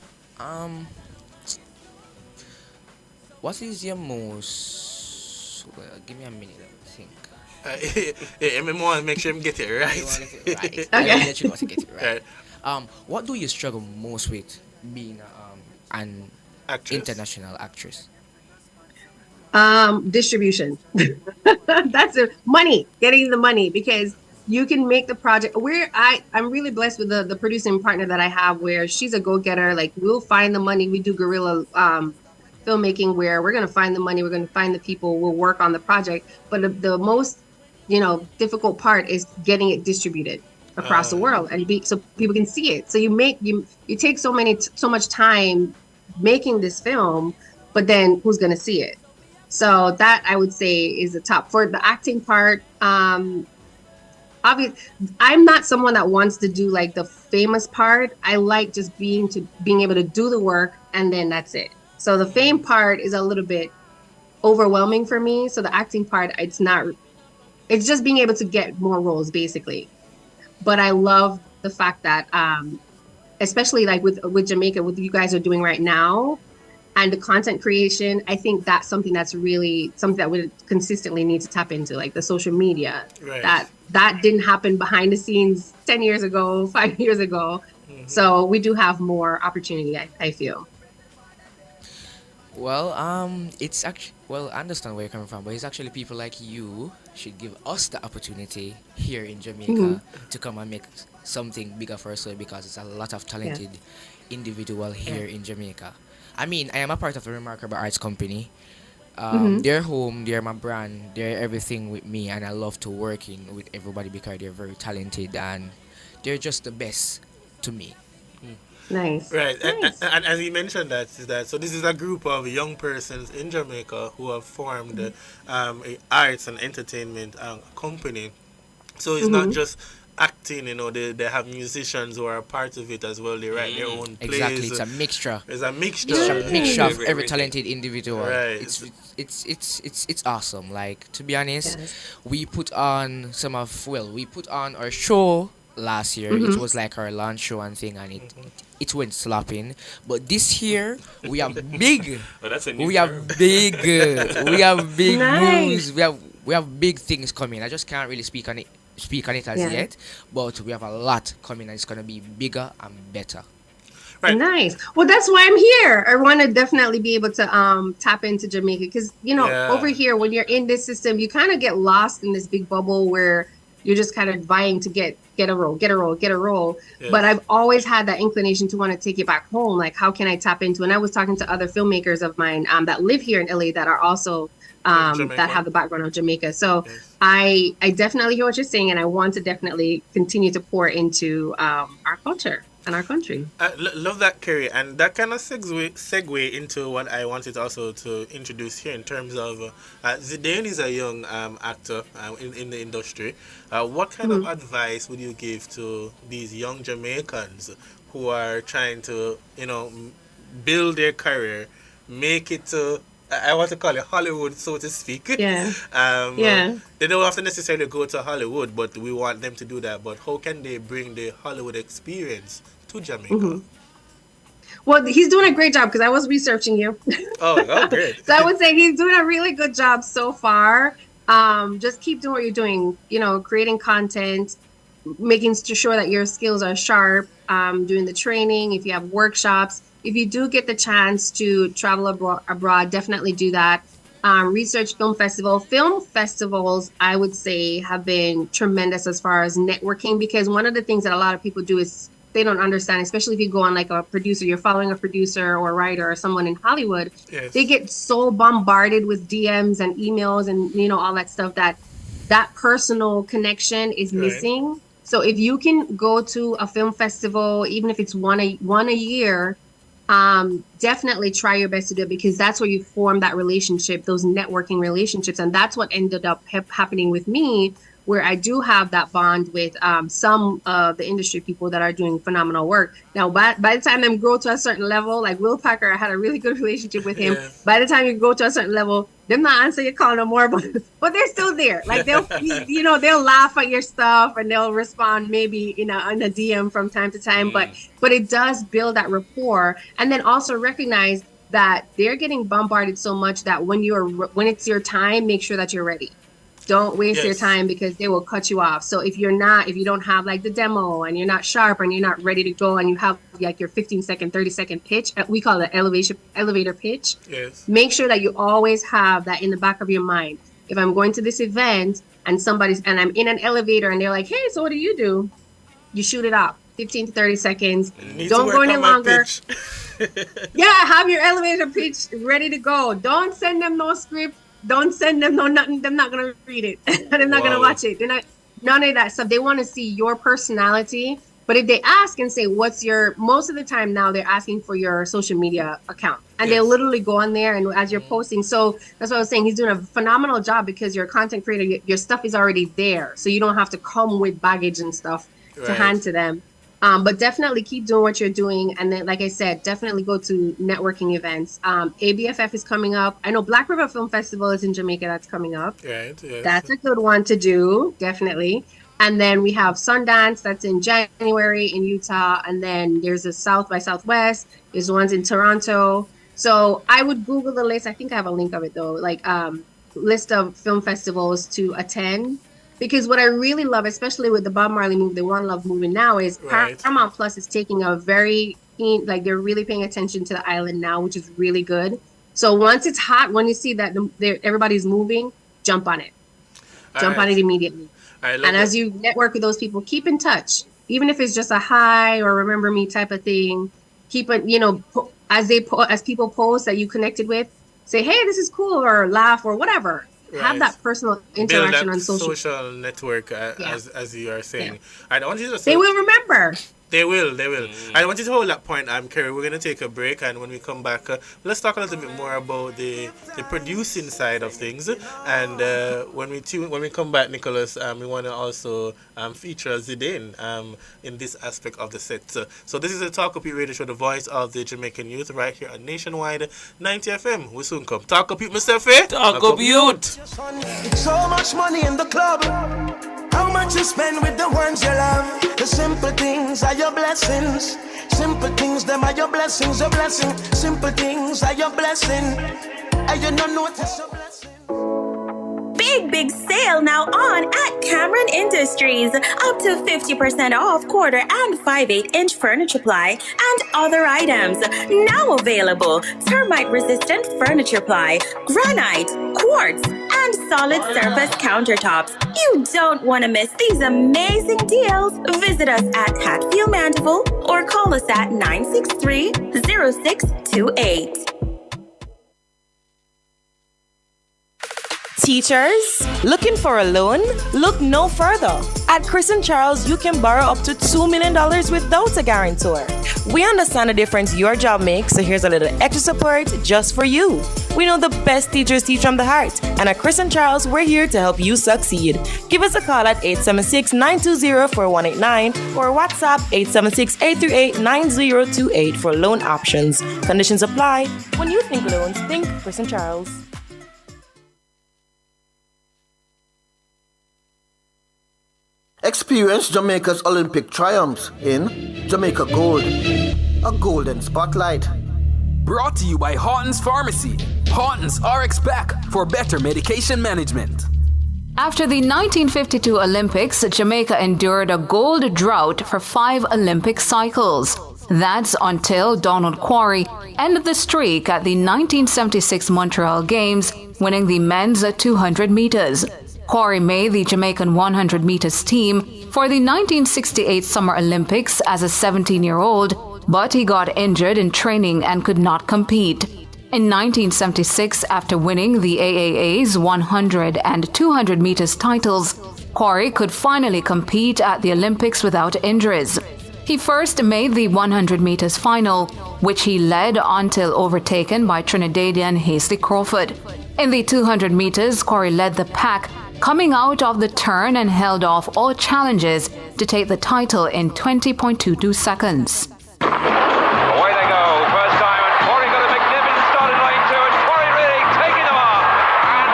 What is your most... Well, give me a minute, let me think.
I want to make sure I get it right.
Okay. Let you get it right. What do you struggle most with being an international actress?
Distribution. That's money, getting the money, because you can make the project I'm really blessed with the producing partner that I have, where she's a go-getter. Like, we'll find the money. We do guerrilla filmmaking where we're going to find the money, we're going to find the people, we'll work on the project. But the most difficult part is getting it distributed across the world so people can see it. So you take so much time making this film, but then who's going to see it? So that, I would say, is the top. For the acting part, obviously, I'm not someone that wants to do like the famous part. I like just being able to do the work, and then that's it. So the fame part is a little bit overwhelming for me. So the acting part, it's just being able to get more roles, basically. But I love the fact that, especially like with Jamaica, what you guys are doing right now, and the content creation, I think that's something that's really something that we consistently need to tap into, like the social media. Right. That didn't happen behind the scenes 10 years ago, 5 years ago. Mm-hmm. So we do have more opportunity, I feel.
Well, it's actually, I understand where you're coming from, but it's actually people like you should give us the opportunity here in Jamaica to come and make something bigger for us, because it's a lot of talented individual here in Jamaica. I mean, I am a part of a remarkable arts company. They're home, they're my brand, they're everything with me, and I love to work with everybody because they're very talented and they're just the best to me.
Nice.
Right.
Nice.
And as you mentioned so this is a group of young persons in Jamaica who have formed a arts and entertainment company. So it's not just acting, they have musicians who are a part of it as well. They write their own plays.
Exactly, it's a mixture.
It's a mixture.
It's a mixture of every talented individual.
Right.
It's awesome. Like, to be honest, we put on our show last year. It was like our launch show and thing, and it went slapping. But this year we have big. We have big moves. We have big things coming. I just can't really speak on it as yet, but we have a lot coming, and it's gonna be bigger and better.
Right.
Nice. Well, that's why I'm here. I want to definitely be able to tap into Jamaica because over here when you're in this system, you kind of get lost in this big bubble where you're just kind of vying to get a role.
Yes.
But I've always had that inclination to want to take it back home. Like, how can I tap into? And I was talking to other filmmakers of mine that live here in LA that are also that have the background of Jamaica. So I definitely hear what you're saying, and I want to definitely continue to pour into our culture and our country.
I love that, Kerry, and that kind of segue into what I wanted also to introduce here in terms of Zidane is a young actor in the industry. What kind of advice would you give to these young Jamaicans who are trying to, build their career, make it to, I want to call it Hollywood, so to speak.
Yeah.
They don't have to necessarily go to Hollywood, but we want them to do that. But how can they bring the Hollywood experience to Jamaica?
Well, he's doing a great job because I was researching you.
Oh, great.
So I would say he's doing a really good job so far. Just keep doing what you're doing, creating content, making sure that your skills are sharp, doing the training, if you have workshops. If you do get the chance to travel abroad, definitely do that. Research film festival. Film festivals, I would say, have been tremendous as far as networking, because one of the things that a lot of people do is they don't understand, especially if you go on like a producer, you're following a producer or a writer or someone in Hollywood, they get so bombarded with DMs and emails and, all that stuff that personal connection is missing. So if you can go to a film festival, even if it's one a year, definitely try your best to do it, because that's where you form that relationship, those networking relationships. And that's what ended up happening with me, where I do have that bond with some of the industry people that are doing phenomenal work. Now, by the time them grow to a certain level, like Will Packer, I had a really good relationship with him. Yeah. By the time you go to a certain level, them not answer your call no more, but they're still there. Like they'll laugh at your stuff and they'll respond maybe in a DM from time to time. But it does build that rapport, and then also recognize that they're getting bombarded so much that when it's your time, make sure that you're ready. Don't waste your time, because they will cut you off. So if you don't have like the demo and you're not sharp and you're not ready to go and you have like your 15-second, 30-second pitch, we call it elevator pitch.
Yes.
Make sure that you always have that in the back of your mind. If I'm going to this event and I'm in an elevator and they're like, hey, so what do? You shoot it up 15 to 30 seconds. Don't go any longer. Have your elevator pitch ready to go. Don't send them no script. Don't send them no nothing. They're not gonna read it. They're not gonna watch it. They're not, none of that stuff. They want to see your personality. But if they ask and say, most of the time now they're asking for your social media account, and they'll literally go on there and as you're posting. So that's what I was saying. He's doing a phenomenal job, because you're a content creator. Your stuff is already there, so you don't have to come with baggage and stuff to hand to them. But definitely keep doing what you're doing. And then, like I said, definitely go to networking events. ABFF is coming up. I know Black River Film Festival is in Jamaica. That's coming up.
Right. Yes.
That's a good one to do, definitely. And then we have Sundance. That's in January in Utah. And then there's a South by Southwest. There's ones in Toronto. So I would Google the list. I think I have a link of it, though. Like list of film festivals to attend. Because what I really love, especially with the Bob Marley movie, the One Love movement now, is Paramount Plus is taking a very, they're really paying attention to the island now, which is really good. So once it's hot, when you see that everybody's moving, jump on it. Jump on it immediately. As you network with those people, keep in touch. Even if it's just a hi or remember me type of thing, keep it, as people post that you connected with, say, hey, this is cool, or laugh or whatever. Have that personal interaction on
social network, as you are saying.
Yeah.
I want you to
they will remember.
They will. I want you to hold that point, Kerry. We're going to take a break, and when we come back, let's talk a little bit more about the producing side of things. And when we come back, Nicholas, we want to also feature Zidane in this aspect of the set. So this is the Talk Up Yout Radio Show, the voice of the Jamaican youth, right here on Nationwide 90 FM. We soon come. Talk Up Yout, Mr. Faye.
Talk Up Yout.
So much money in the club. How much you spend with the ones you love? The simple things are your blessings. Simple things, them are your blessings, your blessing. Simple things are your blessing. And you don't notice your blessing.
big sale now on at Cameron Industries. Up to 50% off quarter and 5/8-inch furniture ply and other items. Now available. Termite-resistant furniture ply, granite, quartz, and solid surface countertops. You don't want to miss these amazing deals. Visit us at Hatfield Mandeville or call us at 963-0628.
Teachers, looking for a loan? Look no further. At Chris and Charles, you can borrow up to $2 million without a guarantor. We understand the difference your job makes, so here's a little extra support just for you. We know the best teachers teach from the heart, and at Chris and Charles, we're here to help you succeed. Give us a call at 876-920-4189 or WhatsApp 876-838-9028 for loan options. Conditions apply. When you think loans, think Chris and Charles.
Experience Jamaica's Olympic triumphs in Jamaica Gold, a golden spotlight.
Brought to you by Horton's Pharmacy. Horton's RX Pack for better medication management.
After the 1952 Olympics, Jamaica endured a gold drought for 5 Olympic cycles. That's until Donald Quarry ended the streak at the 1976 Montreal Games, winning the men's 200 meters. Quarry made the Jamaican 100 meters team for the 1968 Summer Olympics as a 17-year-old, but he got injured in training and could not compete. In 1976, after winning the AAA's 100 and 200 meters titles, Quarry could finally compete at the Olympics without injuries. He first made the 100 meters final, which he led until overtaken by Trinidadian Hasty Crawford. In the 200 meters, Quarry led the pack, coming out of the turn and held off all challenges to take the title in 20.22 seconds.
Away they go, first time, and Quarry got a magnificent start in lane 2, and Quarry really taking them off. And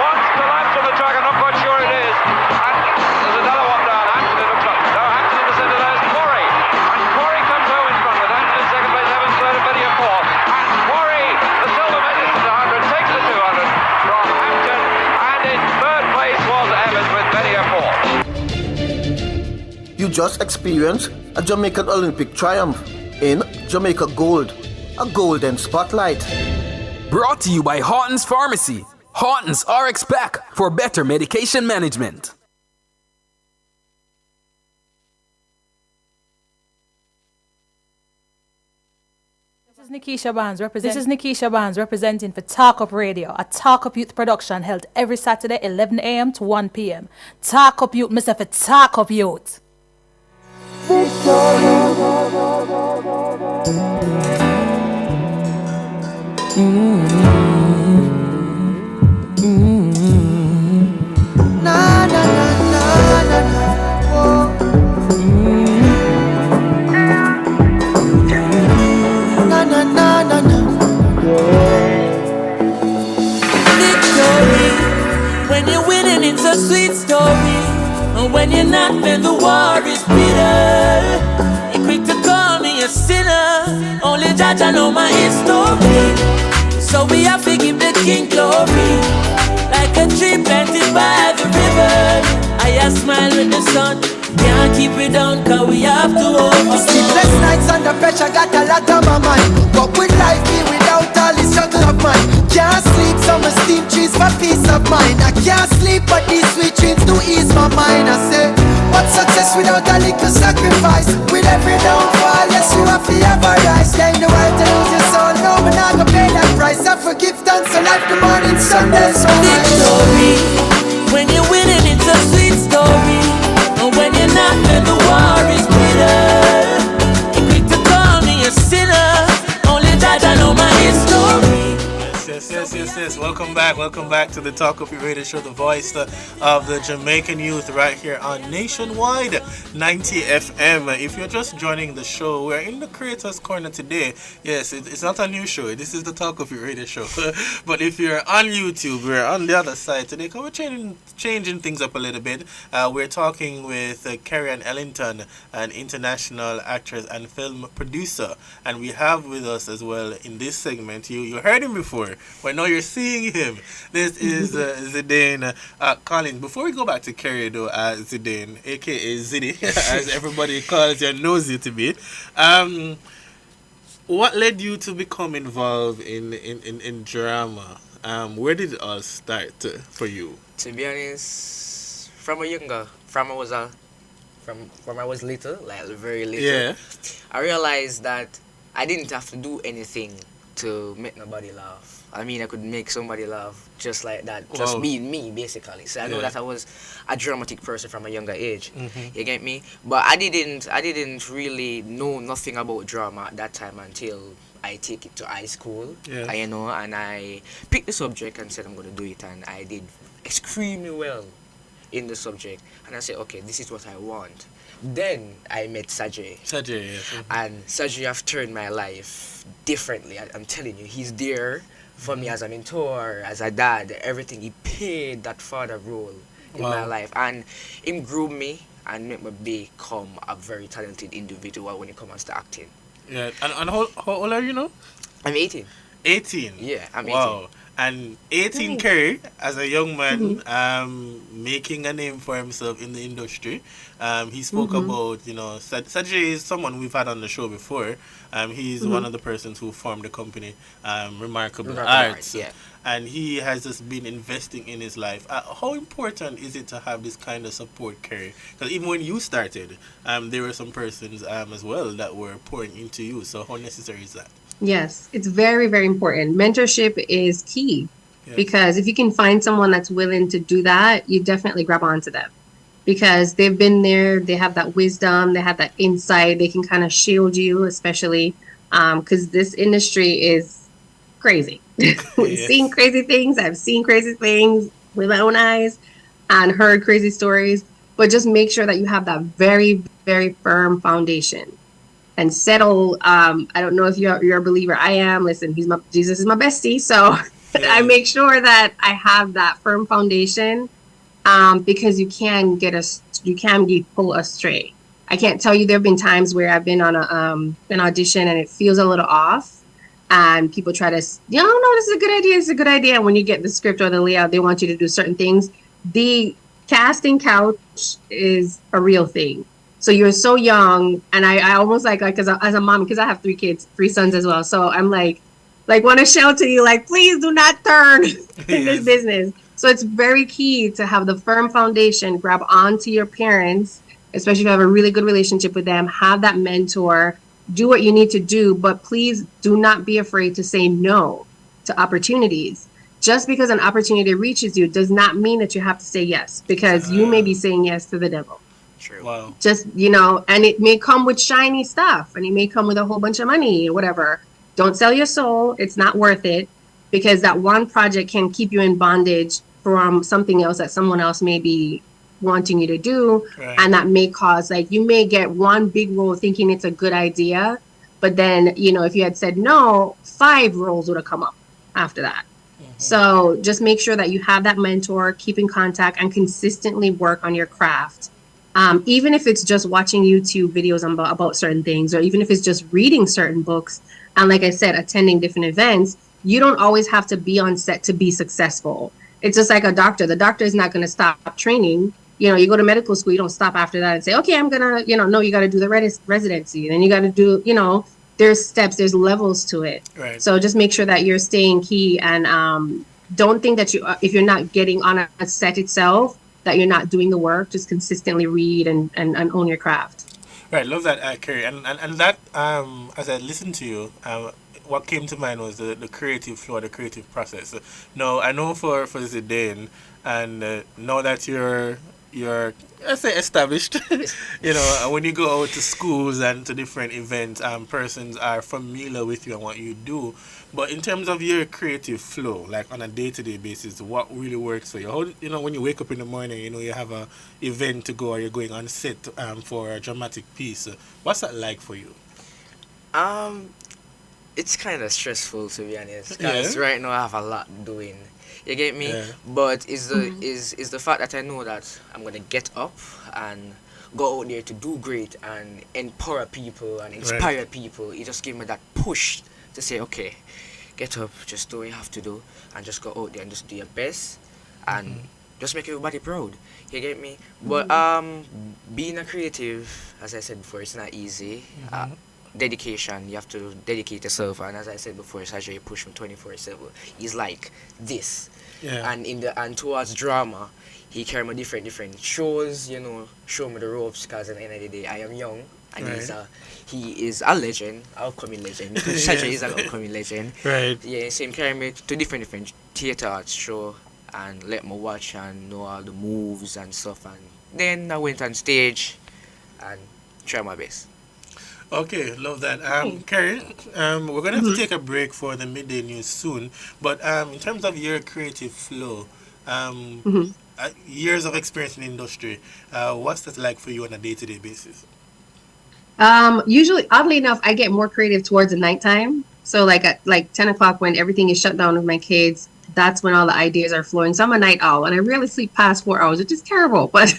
once the laps on the track, I'm not quite sure it is. And there's another one down, Hampton it looks like. No, Hampton in the centre, there's Quarry. And Quarry comes home in front with Hampton in second place, Evans third, and Benny in fourth. And Quarry, the silver medalist in the 100, takes the 200 from Hampton, and in third place was Evans with Benny in fourth.
You just experienced a Jamaican Olympic triumph in Jamaica Gold, a golden spotlight.
Brought to you by Horton's Pharmacy. Horton's RX Pack for better medication management.
This is Nikisha Barnes representing for Talk Up Radio, a Talk Up Youth production held every Saturday 11 a.m. to 1 p.m. Talk Up Youth, Mr. for Talk Up Youth.
Na na na na na na. Oh. Na na na na na.
Victory, when you're winning, it's a sweet story. And when you're not, then the war is bitter. You're quick to call me a sinner. Only Judge I know my history. So we have to give the King glory. Like a tree planted by the river, I smile with the sun. Can't keep it down, cause we have to overcome.
Sleepless nights under pressure, got a lot on my mind. But with life be without all the struggle of mine. Can't sleep, summer steam trees for peace of mind. I can't sleep, but these sweet dreams do ease my mind. I say, what success without a little sacrifice? With every downfall, yes, you have to have a rise. Gain the right to lose your soul, no, but not gonna pay that price. I forgive thanks for life, the morning sun, that's all right.
Victory, when you're winning, it's a sweet story. And when you're not, then the war is bitter. You're quick to call me a sinner. Only Judge I know my history.
Yes. Welcome back to the Talk Up Your Radio Show, the voice of the Jamaican youth right here on Nationwide 90 FM. If you're just joining the show, we're in the Creators Corner today. Yes, it's not a new show. This is the Talk Up Your Radio Show. But if you're on YouTube, we're on the other side today because we're changing things up a little bit. We're talking with Carrie-Ann Ellington, an international actress and film producer. And we have with us as well in this segment, you heard him before, but now you're seeing him. This is Zidane Collins. Before we go back to Kerry, though, Zidane, aka Ziddy, as everybody calls you and knows you to be, what led you to become involved in drama? Where did it all start for you?
To be honest, from I was little, like very little,
Yeah.
I realized that I didn't have to do anything to make nobody laugh. I mean, I could make somebody laugh just like that, just
Wow.
being me, basically. So I know
Yeah.
that I was a dramatic person from a younger age.
Mhm.
You get me? But I didn't really know nothing about drama at that time until I take it to high school.
Yeah.
And I picked the subject and said I'm gonna do it, and I did extremely well in the subject. And I said, okay, this is what I want. Then I met Sajay.
Sajay, yes.
And Sajay have turned my life differently. I'm telling you, he's there for me as a mentor, as a dad, everything. He played that father role in my
Wow.
life. And him grew me and made me become a very talented individual when it comes to acting.
Yeah. And how old are you now?
I'm 18.
18?
Yeah, I'm 18.
Wow. And 18
Nice.
Kerry, as a young man, making a name for himself in the industry. He spoke about, Sajay is someone we've had on the show before. He's one of the persons who formed the company, Remarkable
Remarkable
Arts.
Arts, yeah.
And he has just been investing in his life. How important is it to have this kind of support, Kerry? Because even when you started, there were some persons as well that were pouring into you. So how necessary is that?
Yes, it's very, very important. Mentorship is key because if you can find someone that's willing to do that, you definitely grab onto them because they've been there, they have that wisdom, they have that insight, they can kind of shield you, especially because this industry is crazy. We've seen crazy things, I've seen crazy things with my own eyes and heard crazy stories, but just make sure that you have that very, very firm foundation. And settle. I don't know if you're a believer. I am. Listen, Jesus is my bestie, so I make sure that I have that firm foundation because you can be pulled astray. I can't tell you. There have been times where I've been on an audition and it feels a little off, and people try to, no, this is a good idea. This is a good idea. And when you get the script or the layout, they want you to do certain things. The casting couch is a real thing. So you're so young, and I almost like as a mom, because I have 3 kids, 3 sons as well. So I'm like want to shout to you, like, please do not turn in this business. So it's very key to have the firm foundation, grab onto your parents, especially if you have a really good relationship with them, have that mentor, do what you need to do, but please do not be afraid to say no to opportunities. Just because an opportunity reaches you does not mean that you have to say yes, because you may be saying yes to the devil.
True.
Wow.
Just, and it may come with shiny stuff and it may come with a whole bunch of money or whatever. Don't sell your soul. It's not worth it because that one project can keep you in bondage from something else that someone else may be wanting you to do.
Right.
And that may cause, you may get one big role thinking it's a good idea. But then, if you had said no, 5 roles would have come up after that. So just make sure that you have that mentor, keep in contact and consistently work on your craft. Even if it's just watching YouTube videos about certain things, or even if it's just reading certain books, and like I said, attending different events, you don't always have to be on set to be successful. It's just like a doctor. The doctor is not going to stop training. You go to medical school, you don't stop after that and say, okay, I'm going to, no, you got to do the residency. Then you got to do, there's steps, there's levels to it.
Right.
So just make sure that you're staying key and don't think that if you're not getting on a set itself, that you're not doing the work. Just consistently read and own your craft.
Right, love that, Kerry. And that, as I listened to you, what came to mind was the creative flow, the creative process. Now, I know for Zidane, and now that you're let's say established, when you go out to schools and to different events, persons are familiar with you and what you do. But in terms of your creative flow, like on a day-to-day basis, what really works for you? How, when you wake up in the morning, you have a event to go or you're going on set for a dramatic piece. What's that like for you?
It's kind of stressful, to be honest, because right now I have a lot doing. You get me?
Yeah.
But is the fact that I know that I'm gonna get up and go out there to do great and empower people and inspire people. It just gives me that push to say, okay, get up, just do what you have to do, and just go out there and just do your best, and just make everybody proud. You get me? But being a creative, as I said before, it's not easy. Dedication, you have to dedicate yourself, and as I said before, Sajay push me 24/7. He's like this, and towards drama, he carry me different shows, you know, show me the ropes, because at the end of the day, I am young, and he is a legend, upcoming legend. Sajay is an upcoming legend.
Right.
Yeah, same carry me to different theater arts show, and let me watch and know all the moves and stuff, and then I went on stage and try my best.
Okay, love that. Kerry, we're going to have to take a break for the midday news soon, but in terms of your creative flow, years of experience in the industry, what's that like for you on a day-to-day basis?
Usually, oddly enough, I get more creative towards the nighttime. So like at 10 o'clock when everything is shut down with my kids, that's when all the ideas are flowing. So I'm a night owl, and I rarely sleep past 4 hours, which is terrible. But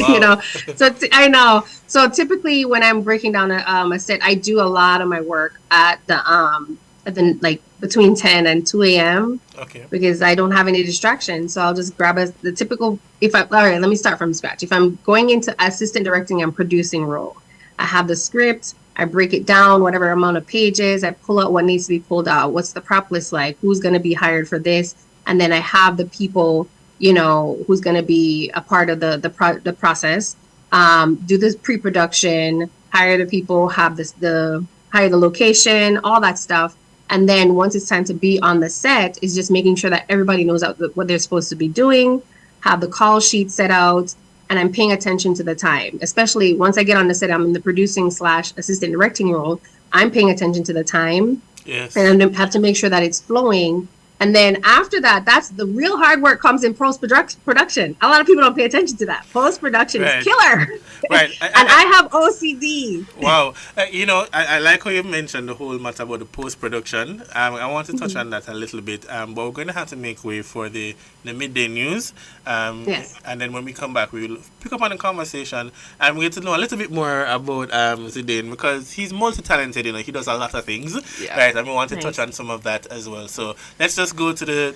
you know, so I know. So typically, when I'm breaking down a set, I do a lot of my work at the like between 10 and 2 a.m.
Okay.
Because I don't have any distractions. So I'll just grab the typical. All right, let me start from scratch. If I'm going into assistant directing and producing role, I have the script. I break it down, whatever amount of pages. I pull out what needs to be pulled out. What's the prop list like? Who's going to be hired for this? And then I have the people, you know, who's going to be a part of the process. Do this pre-production, hire the people, hire the location, all that stuff. And then once it's time to be on the set, is just making sure that everybody knows what they're supposed to be doing. Have the call sheet set out. And I'm paying attention to the time, especially once I get on the set, I'm in the producing / assistant directing role. I'm paying attention to the time.
Yes.
And I have to make sure that it's flowing. And then after that, that's the real hard work comes in post-production. A lot of people don't pay attention to that. Post-production is killer.
Right.
And I have OCD.
Wow. You know, I like how you mentioned the whole matter about the post-production. I want to touch on that a little bit. But we're going to have to make way for the midday news.
Yes.
And then when we come back, we will pick up on the conversation and we get to know a little bit more about Zidane, because he's multi-talented. You know, he does a lot of things.
Yeah.
Right. And we want to touch on some of that as well. So let's just go to the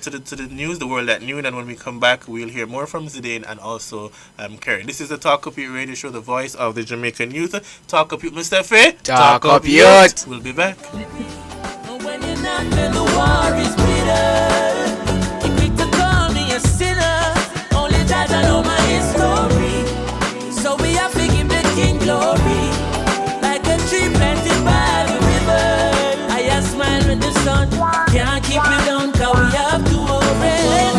news, the world at noon, and when we come back, we'll hear more from Zidane and also Kerry. This is the Talk Up Youth radio show, the voice of the Jamaican youth. Talk Up Youth, Mr. Faye.
Talk Up Youth.
We'll be back.
When you're not, then the war is bitter. You quick to call me a sinner. Only that I know my history. So we have to give the King glory. Like a tree planted by the river. I have smiled with the sun. Can't keep it down, cause we have to obey life.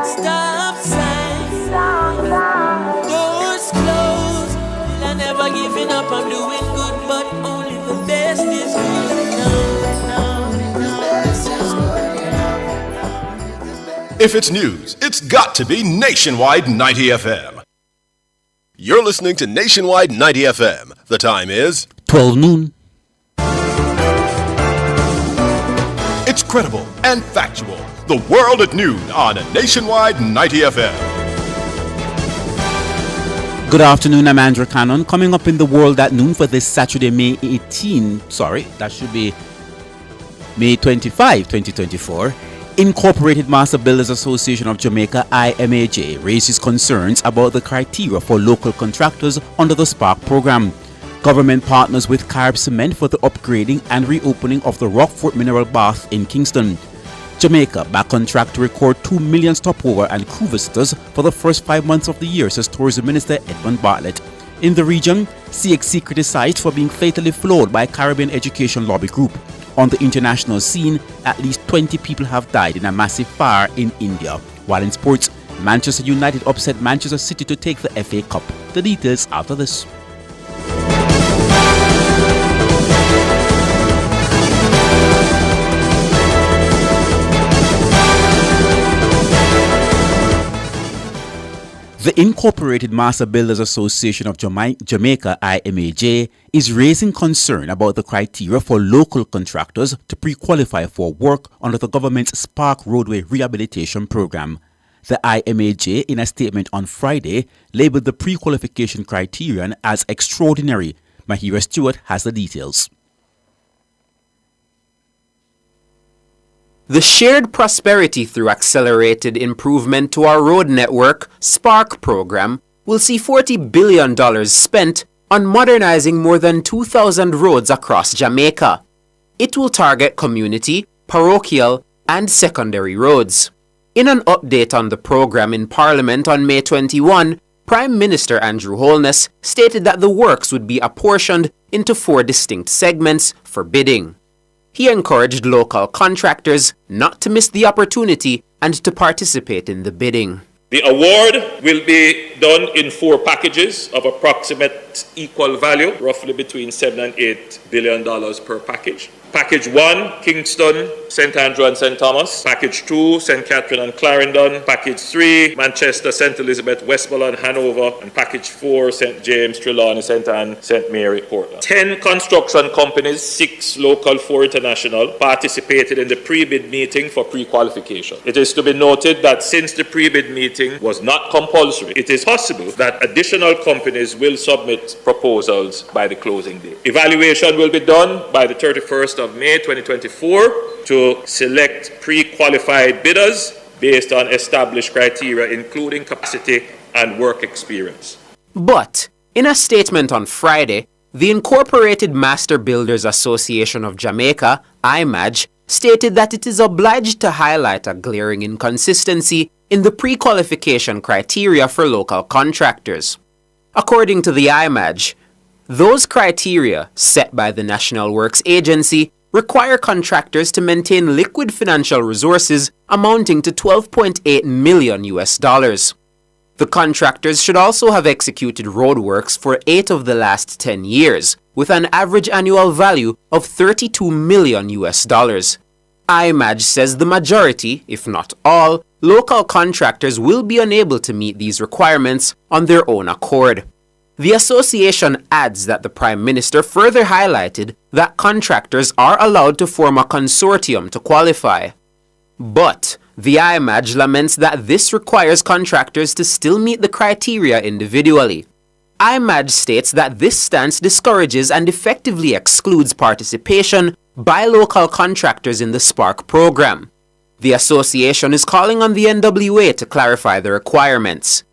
Stop signs, doors closed. I'm never giving up, I'm doing good, but only the best is good.
If it's news, it's got to be Nationwide 90 FM. You're listening to Nationwide 90 FM. The time is
12 noon.
It's credible and factual. The World at Noon on Nationwide 90 FM.
Good afternoon, I'm Andrew Cannon. Coming up in the World at Noon for this Saturday, May 25, 2024. Incorporated Master Builders Association of Jamaica, IMAJ, raises concerns about the criteria for local contractors under the Spark program. Government partners with Carib Cement for the upgrading and reopening of the Rockfort Mineral Bath in Kingston. Jamaica back on track to record 2 million stopover and crew visitors for the first 5 months of the year, says Tourism Minister Edmund Bartlett. In the region, CXC criticized for being fatally flawed by Caribbean Education Lobby Group. On the international scene, at least 20 people have died in a massive fire in India. While in sports, Manchester United upset Manchester City to take the FA Cup. The details after this. The Incorporated Master Builders Association of Jamaica, IMAJ, is raising concern about the criteria for local contractors to pre-qualify for work under the government's Spark Roadway Rehabilitation Program. The IMAJ, in a statement on Friday, labeled the pre-qualification criterion as extraordinary. Mahira Stewart has the details. The Shared Prosperity Through Accelerated Improvement to Our Road Network SPARK program will see $40 billion spent on modernizing more than 2,000 roads across Jamaica. It will target community, parochial, and secondary roads. In an update on the program in Parliament on May 21, Prime Minister Andrew Holness stated that the works would be apportioned into 4 distinct segments for bidding. He encouraged local contractors not to miss the opportunity and to participate in the bidding.
The award will be done in 4 packages of approximate equal value, roughly between $7 and $8 billion per package. Package 1, Kingston, St. Andrew and St. Thomas. Package 2, St. Catherine and Clarendon. Package 3, Manchester, St. Elizabeth, Westmoreland, Hanover. And Package 4, St. James, Trelawney, St. Anne, St. Mary, Portland. 10 construction companies, 6 local, 4 international, participated in the pre-bid meeting for pre-qualification. It is to be noted that since the pre-bid meeting was not compulsory, it is possible that additional companies will submit proposals by the closing date. Evaluation will be done by the 31st of May 2024 to select pre-qualified bidders based on established criteria including capacity and work experience.
But in a statement on Friday, the Incorporated Master Builders Association of Jamaica, IMAJ, stated that it is obliged to highlight a glaring inconsistency in the pre-qualification criteria for local contractors. According to the IMAJ, those criteria set by the National Works Agency require contractors to maintain liquid financial resources amounting to $12.8 million. The contractors should also have executed roadworks for 8 of the last 10 years, with an average annual value of $32 million. IMAJ says the majority, if not all, local contractors will be unable to meet these requirements on their own accord. The association adds that the Prime Minister further highlighted that contractors are allowed to form a consortium to qualify. But the IMAJ laments that this requires contractors to still meet the criteria individually. IMAJ states that this stance discourages and effectively excludes participation by local contractors in the SPARK program. The association is calling on the NWA to clarify the requirements.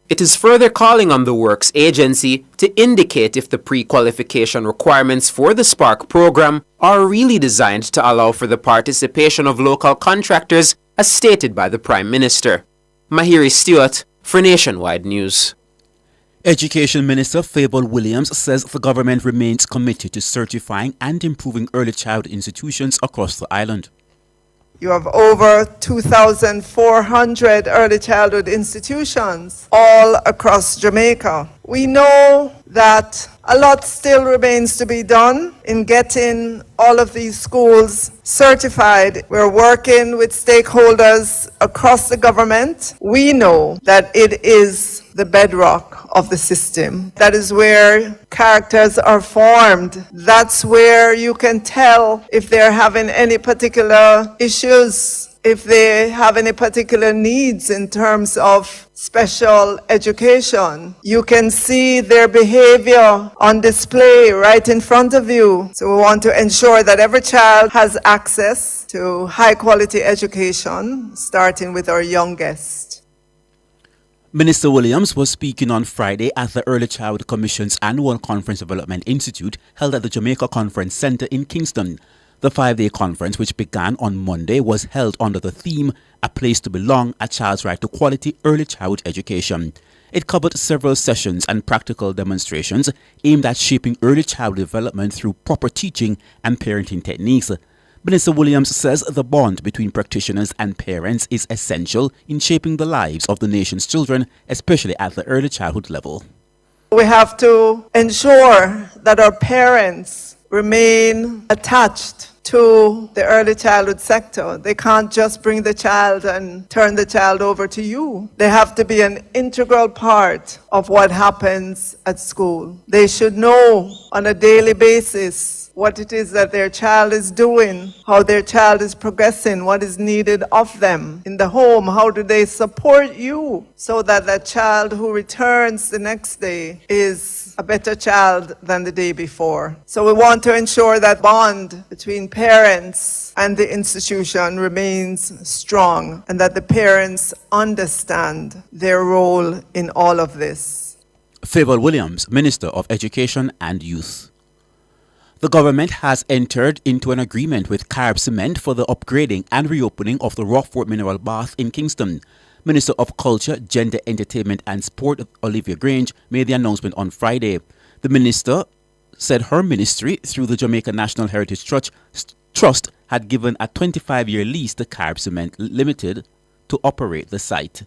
It is further calling on the Works Agency to indicate if the pre-qualification requirements for the SPARK program are really designed to allow for the participation of local contractors as stated by the Prime Minister. Mahiri Stewart for Nationwide News. Education Minister Fable Williams says the government remains committed to certifying and improving early childhood institutions across the island.
You have over 2,400 early childhood institutions all across Jamaica. We know that a lot still remains to be done in getting all of these schools certified. We're working with stakeholders across the government. We know that it is the bedrock of the system. That is where characters are formed. That's where you can tell if they're having any particular issues, if they have any particular needs in terms of special education. You can see their behavior on display right in front of you. So we want to ensure that every child has access to high quality education, starting with our youngest.
Minister Williams was speaking on Friday at the Early Childhood Commission's annual Conference Development Institute held at the Jamaica Conference Center in Kingston. The 5-day conference, which began on Monday, was held under the theme, A Place to Belong, A Child's Right to Quality Early Childhood Education. It covered several sessions and practical demonstrations aimed at shaping early childhood development through proper teaching and parenting techniques. Minister Williams says the bond between practitioners and parents is essential in shaping the lives of the nation's children, especially at the early childhood level.
We have to ensure that our parents remain attached to the early childhood sector. They can't just bring the child and turn the child over to you. They have to be an integral part of what happens at school. They should know on a daily basis what it is that their child is doing, how their child is progressing, what is needed of them in the home, how do they support you so that that child who returns the next day is a better child than the day before. So we want to ensure that bond between parents and the institution remains strong and that the parents understand their role in all of this.
Favour Williams, Minister of Education and Youth. The government has entered into an agreement with Carib Cement for the upgrading and reopening of the Rockfort Mineral Bath in Kingston. Minister of Culture, Gender, Entertainment and Sport, Olivia Grange, made the announcement on Friday. The minister said her ministry, through the Jamaica National Heritage Trust, had given a 25-year lease to Carib Cement Limited to operate the site.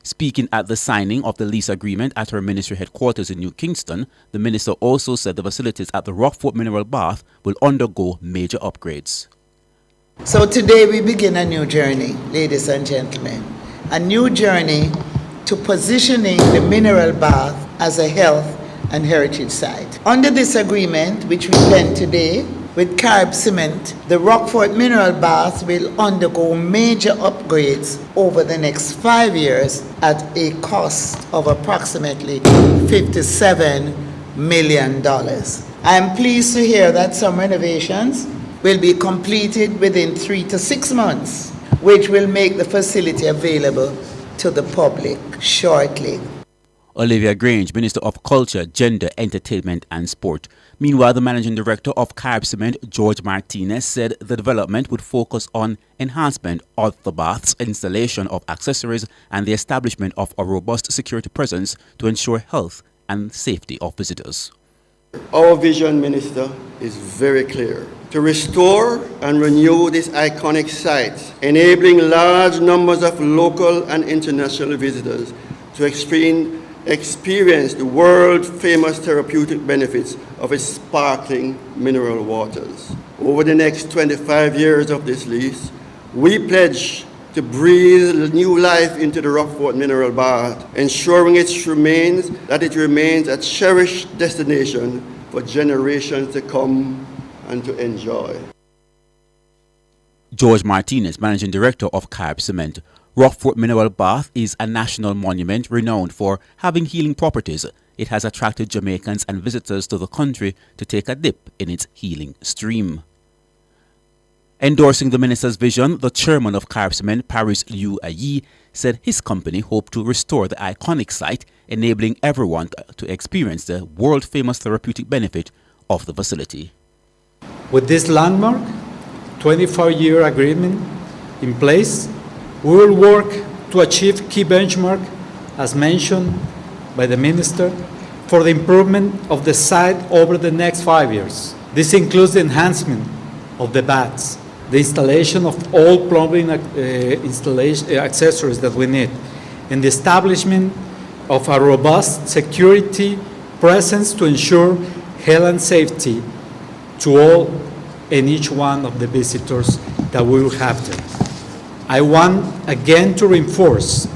Speaking at the signing of the lease agreement at her ministry headquarters in New Kingston, the minister also said the facilities at the Rockfort Mineral Bath will undergo major upgrades.
So today we begin a new journey, ladies and gentlemen. A new journey to positioning the mineral bath as a health and heritage site. Under this agreement, which we penned today with Carib Cement, the Rockfort Mineral Bath will undergo major upgrades over the next 5 years at a cost of approximately $57 million. I am pleased to hear that some renovations will be completed within 3 to 6 months, which will make the facility available to the public shortly.
Olivia Grange, Minister of Culture, Gender, Entertainment and Sport. Meanwhile, the Managing Director of Carib Cement, George Martinez, said the development would focus on enhancement of the bath's installation of accessories and the establishment of a robust security presence to ensure health and safety of visitors.
Our vision, Minister, is very clear. To restore and renew this iconic site, enabling large numbers of local and international visitors to experience the world-famous therapeutic benefits of its sparkling mineral waters. Over the next 25 years of this lease, we pledge to breathe new life into the Rockfort Mineral Bath, ensuring that it remains a cherished destination for generations to come and to enjoy.
George Martinez, Managing Director of Carib Cement. Rockfort Mineral Bath is a national monument renowned for having healing properties. It has attracted Jamaicans and visitors to the country to take a dip in its healing stream. Endorsing the minister's vision, the chairman of Carib Cement, Paris Liu Ayi, said his company hoped to restore the iconic site, enabling everyone to experience the world-famous therapeutic benefit of the facility.
With this landmark 24-year agreement in place, we will work to achieve key benchmark, as mentioned by the Minister, for the improvement of the site over the next 5 years. This includes the enhancement of the baths, the installation of all plumbing accessories that we need, and the establishment of a robust security presence to ensure health and safety to all and each one of the visitors that we will have there. I want again to reinforce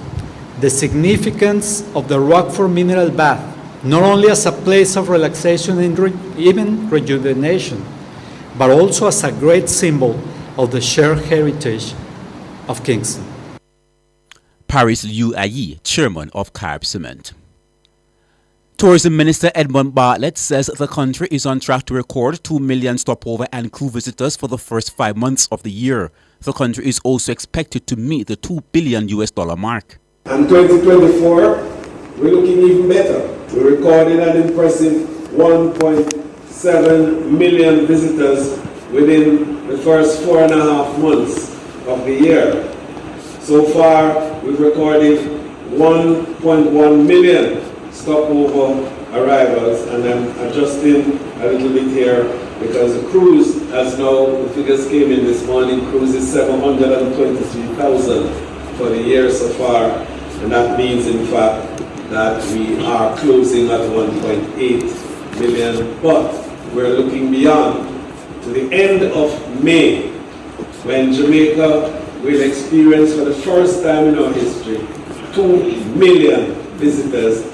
the significance of the Rockfort Mineral Bath, not only as a place of relaxation and even rejuvenation, but also as a great symbol of the shared heritage of Kingston.
Paris Liu Ayi, Chairman of Carib Cement. Tourism Minister Edmund Bartlett says the country is on track to record 2 million stopover and crew visitors for the first 5 months of the year. The country is also expected to meet the $2 billion mark.
And 2024, we're looking even better. We recorded an impressive 1.7 million visitors within the first 4.5 months of the year. So far, we've recorded 1.1 million stopover arrivals, and I'm adjusting a little bit here because the cruise, as now the figures came in this morning, cruise is 723,000 for the year so far, and that means in fact that we are closing at 1.8 million, but we're looking beyond to the end of May, when Jamaica will experience for the first time in our history 2 million visitors.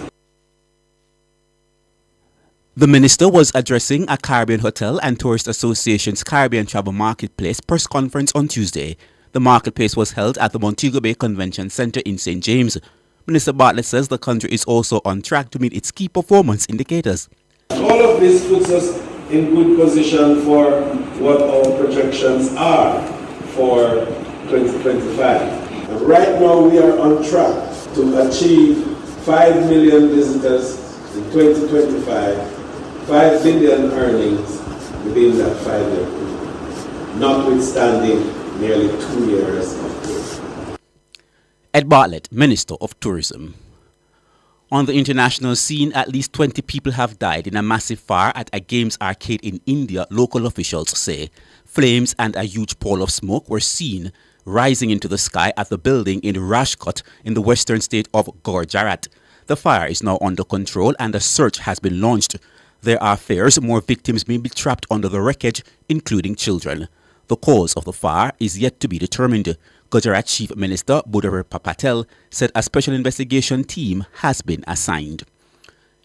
The minister was addressing a Caribbean Hotel and Tourist Association's Caribbean Travel Marketplace press conference on Tuesday. The marketplace was held at the Montego Bay Convention Centre in St. James. Minister Bartlett says the country is also on track to meet its key performance indicators.
All of this puts us in good position for what our projections are for 2025. And right now we are on track to achieve 5 million visitors in 2025, 5 billion earnings within that 5-year period, notwithstanding nearly 2 years of growth.
Ed Bartlett, Minister of Tourism. On the international scene, at least 20 people have died in a massive fire at a games arcade in India, local officials say. Flames and a huge pall of smoke were seen rising into the sky at the building in Rajkot in the western state of Gujarat. The fire is now under control and a search has been launched. There are fears more victims may be trapped under the wreckage, including children. The cause of the fire is yet to be determined. Gujarat Chief Minister Budhar Patel said a special investigation team has been assigned.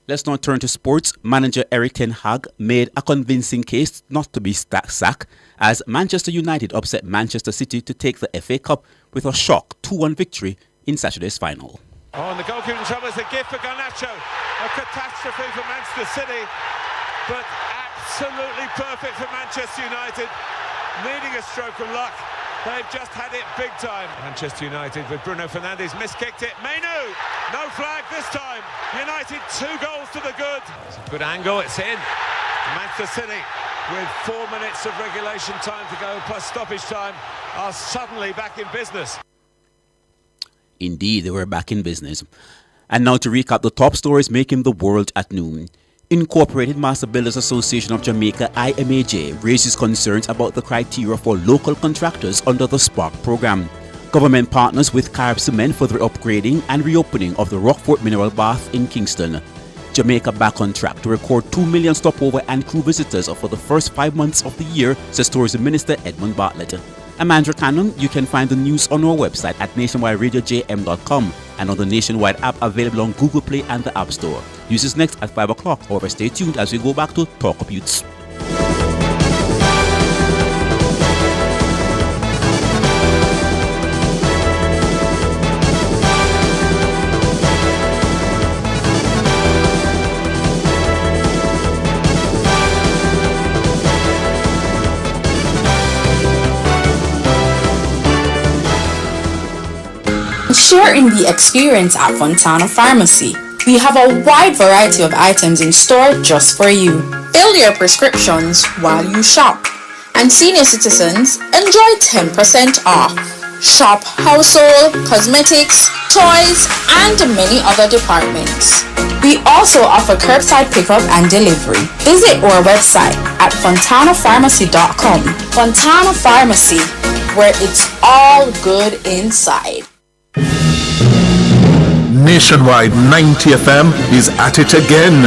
Let's now turn to sports. Manager Erik ten Hag made a convincing case not to be sacked as Manchester United upset Manchester City to take the FA Cup with a shock 2-1 victory in Saturday's final.
Oh, and the goalkeeper in trouble is a gift for Garnacho. A catastrophe for Manchester City, but absolutely perfect for Manchester United. Needing a stroke of luck. They've just had it big time. Manchester United with Bruno Fernandes miskicked it. Mainu, no flag this time. United 2 goals to the good. It's a good angle, it's in. Manchester City with 4 minutes of regulation time to go plus stoppage time are suddenly back in business.
Indeed, they were back in business. And now to recap the top stories making the world at noon. Incorporated Master Builders Association of Jamaica, IMAJ, raises concerns about the criteria for local contractors under the Spark program. Government partners with Carib Cement for the upgrading and reopening of the Rockfort Mineral Bath in Kingston. Jamaica back on track to record 2 million stopover and crew visitors for the first 5 months of the year, says Tourism Minister Edmund Bartlett. I'm Andrew Cannon. You can find the news on our website at nationwideradiojm.com and on the Nationwide app available on Google Play and the App Store. News is next at 5 o'clock. However, stay tuned as we go back to Talk Up Youths.
Share in the experience at Fontana Pharmacy. We have a wide variety of items in store just for you. Fill your prescriptions while you shop. And senior citizens enjoy 10% off. Shop household, cosmetics, toys, and many other departments. We also offer curbside pickup and delivery. Visit our website at fontanapharmacy.com. Fontana Pharmacy, where it's all good inside.
Nationwide 90 FM is at it again.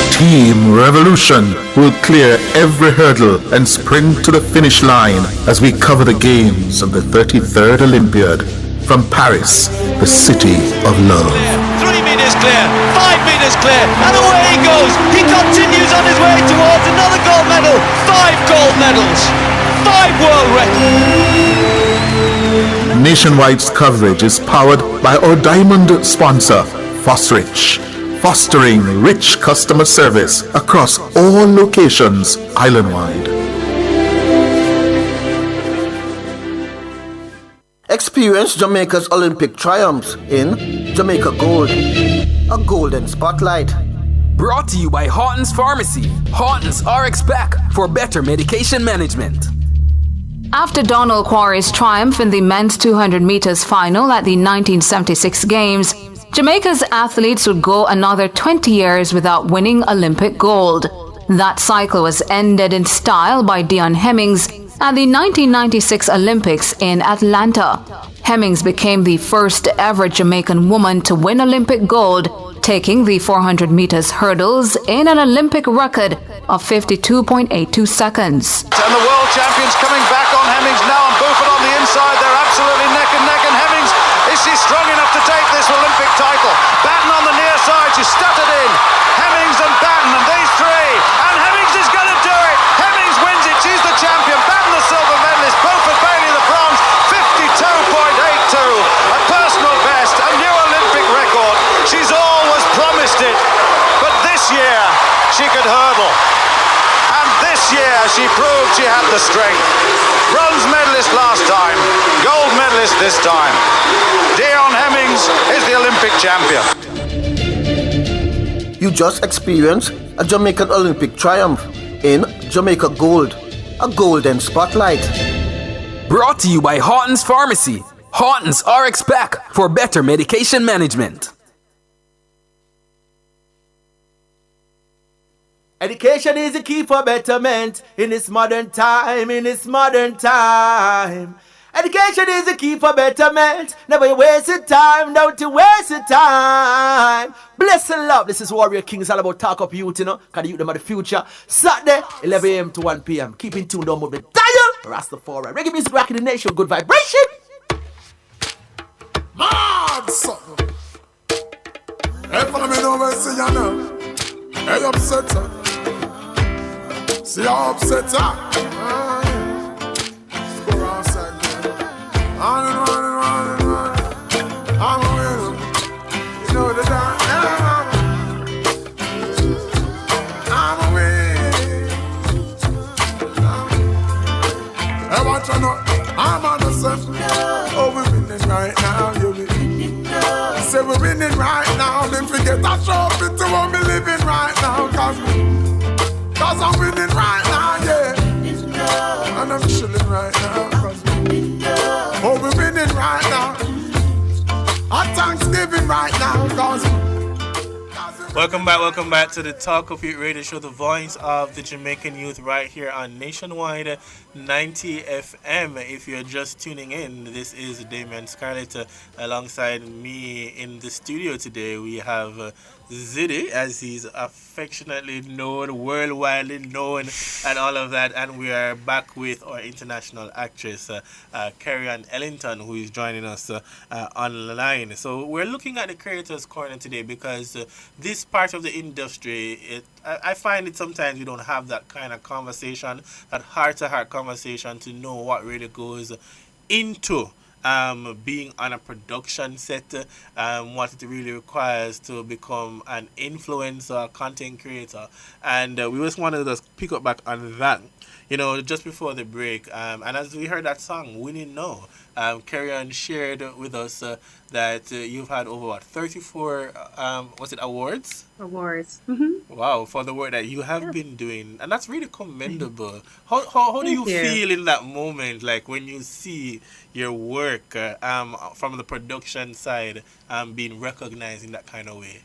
Team Revolution will clear every hurdle and sprint to the finish line as we cover the games of the 33rd Olympiad from Paris, the city of love.
3 meters clear, 5 meters clear, and away he goes. He continues on his way towards another gold medal. 5 gold medals, 5 world records.
Nationwide's coverage is powered by our diamond sponsor, Fosrich, fostering rich customer service across all locations island-wide.
Experience Jamaica's Olympic triumphs in Jamaica Gold, a golden spotlight.
Brought to you by Horton's Pharmacy. Horton's RX Pack for better medication management.
After Donald Quarry's triumph in the men's 200 meters final at the 1976 Games, Jamaica's athletes would go another 20 years without winning Olympic gold. That cycle was ended in style by Dion Hemmings at the 1996 Olympics in Atlanta. Hemmings became the first ever Jamaican woman to win Olympic gold, taking the 400 meters hurdles in an Olympic record of 52.82 seconds.
And the world champions coming back on Hemmings now, and Buford on the inside. They're absolutely neck and neck, and Hemmings, is she strong enough to take this Olympic title? Batten on the near side, she's stuttered in. Hemmings 100 hurdle. And this year she proved she had the strength. Bronze medalist last time, gold medalist this time. Dion Hemmings is the Olympic champion.
You just experienced a Jamaican Olympic triumph in Jamaica Gold, a golden spotlight.
Brought to you by Horton's Pharmacy. Horton's RX Pack for better medication management.
Education is the key for betterment in this modern time, Education is the key for betterment. Never you waste your time, don't you waste your time. Bless and love. This is Warrior King. It's all about talk up youth, you know. Cause the youth them are the future. Saturday, 11 a.m. to 1 p.m. Keep in tune, don't move the dial. Rastafari. Reggae music rocking the nation. Good vibration.
Mad something. Hey, follow me over and see you now. Hey, upset her. See how upset her. Go outside now. On. I'm a winner. You know the dance. I'm a winner. Hey, watch out now. I'm on the set. Oh, we're winning right now. You winning. Say we're winning right now. Don't forget I show up into what we living right now. Cause I'm winning right now, yeah. And I'm chilling right now. Oh, we're winning right now. Our Thanksgiving right now. Cause
Welcome back to the Talk of Youth Radio Show, the voice of the Jamaican youth right here on Nationwide 90 FM. If you're just tuning in, this is Damian Scarlett. Alongside me in the studio today, we have Ziddy, as he's affectionately known, worldwidely known, and all of that. And we are back with our international actress, Carrie-Ann Ellington, who is joining us online. So we're looking at the Creators Corner today because this part of the industry, I find it sometimes we don't have that kind of conversation, that heart-to-heart conversation to know what really goes into being on a production set, what it really requires to become an influencer, content creator. And we just wanted to pick up back on that, you know, just before the break. And as we heard that song, Winning Now, Carrie-Ann shared with us that you've had over 34 awards?
Awards. Mm-hmm.
Wow, for the work that you have been doing, and that's really commendable. How do you feel in that moment, like when you see your work from the production side being recognized in that kind of way?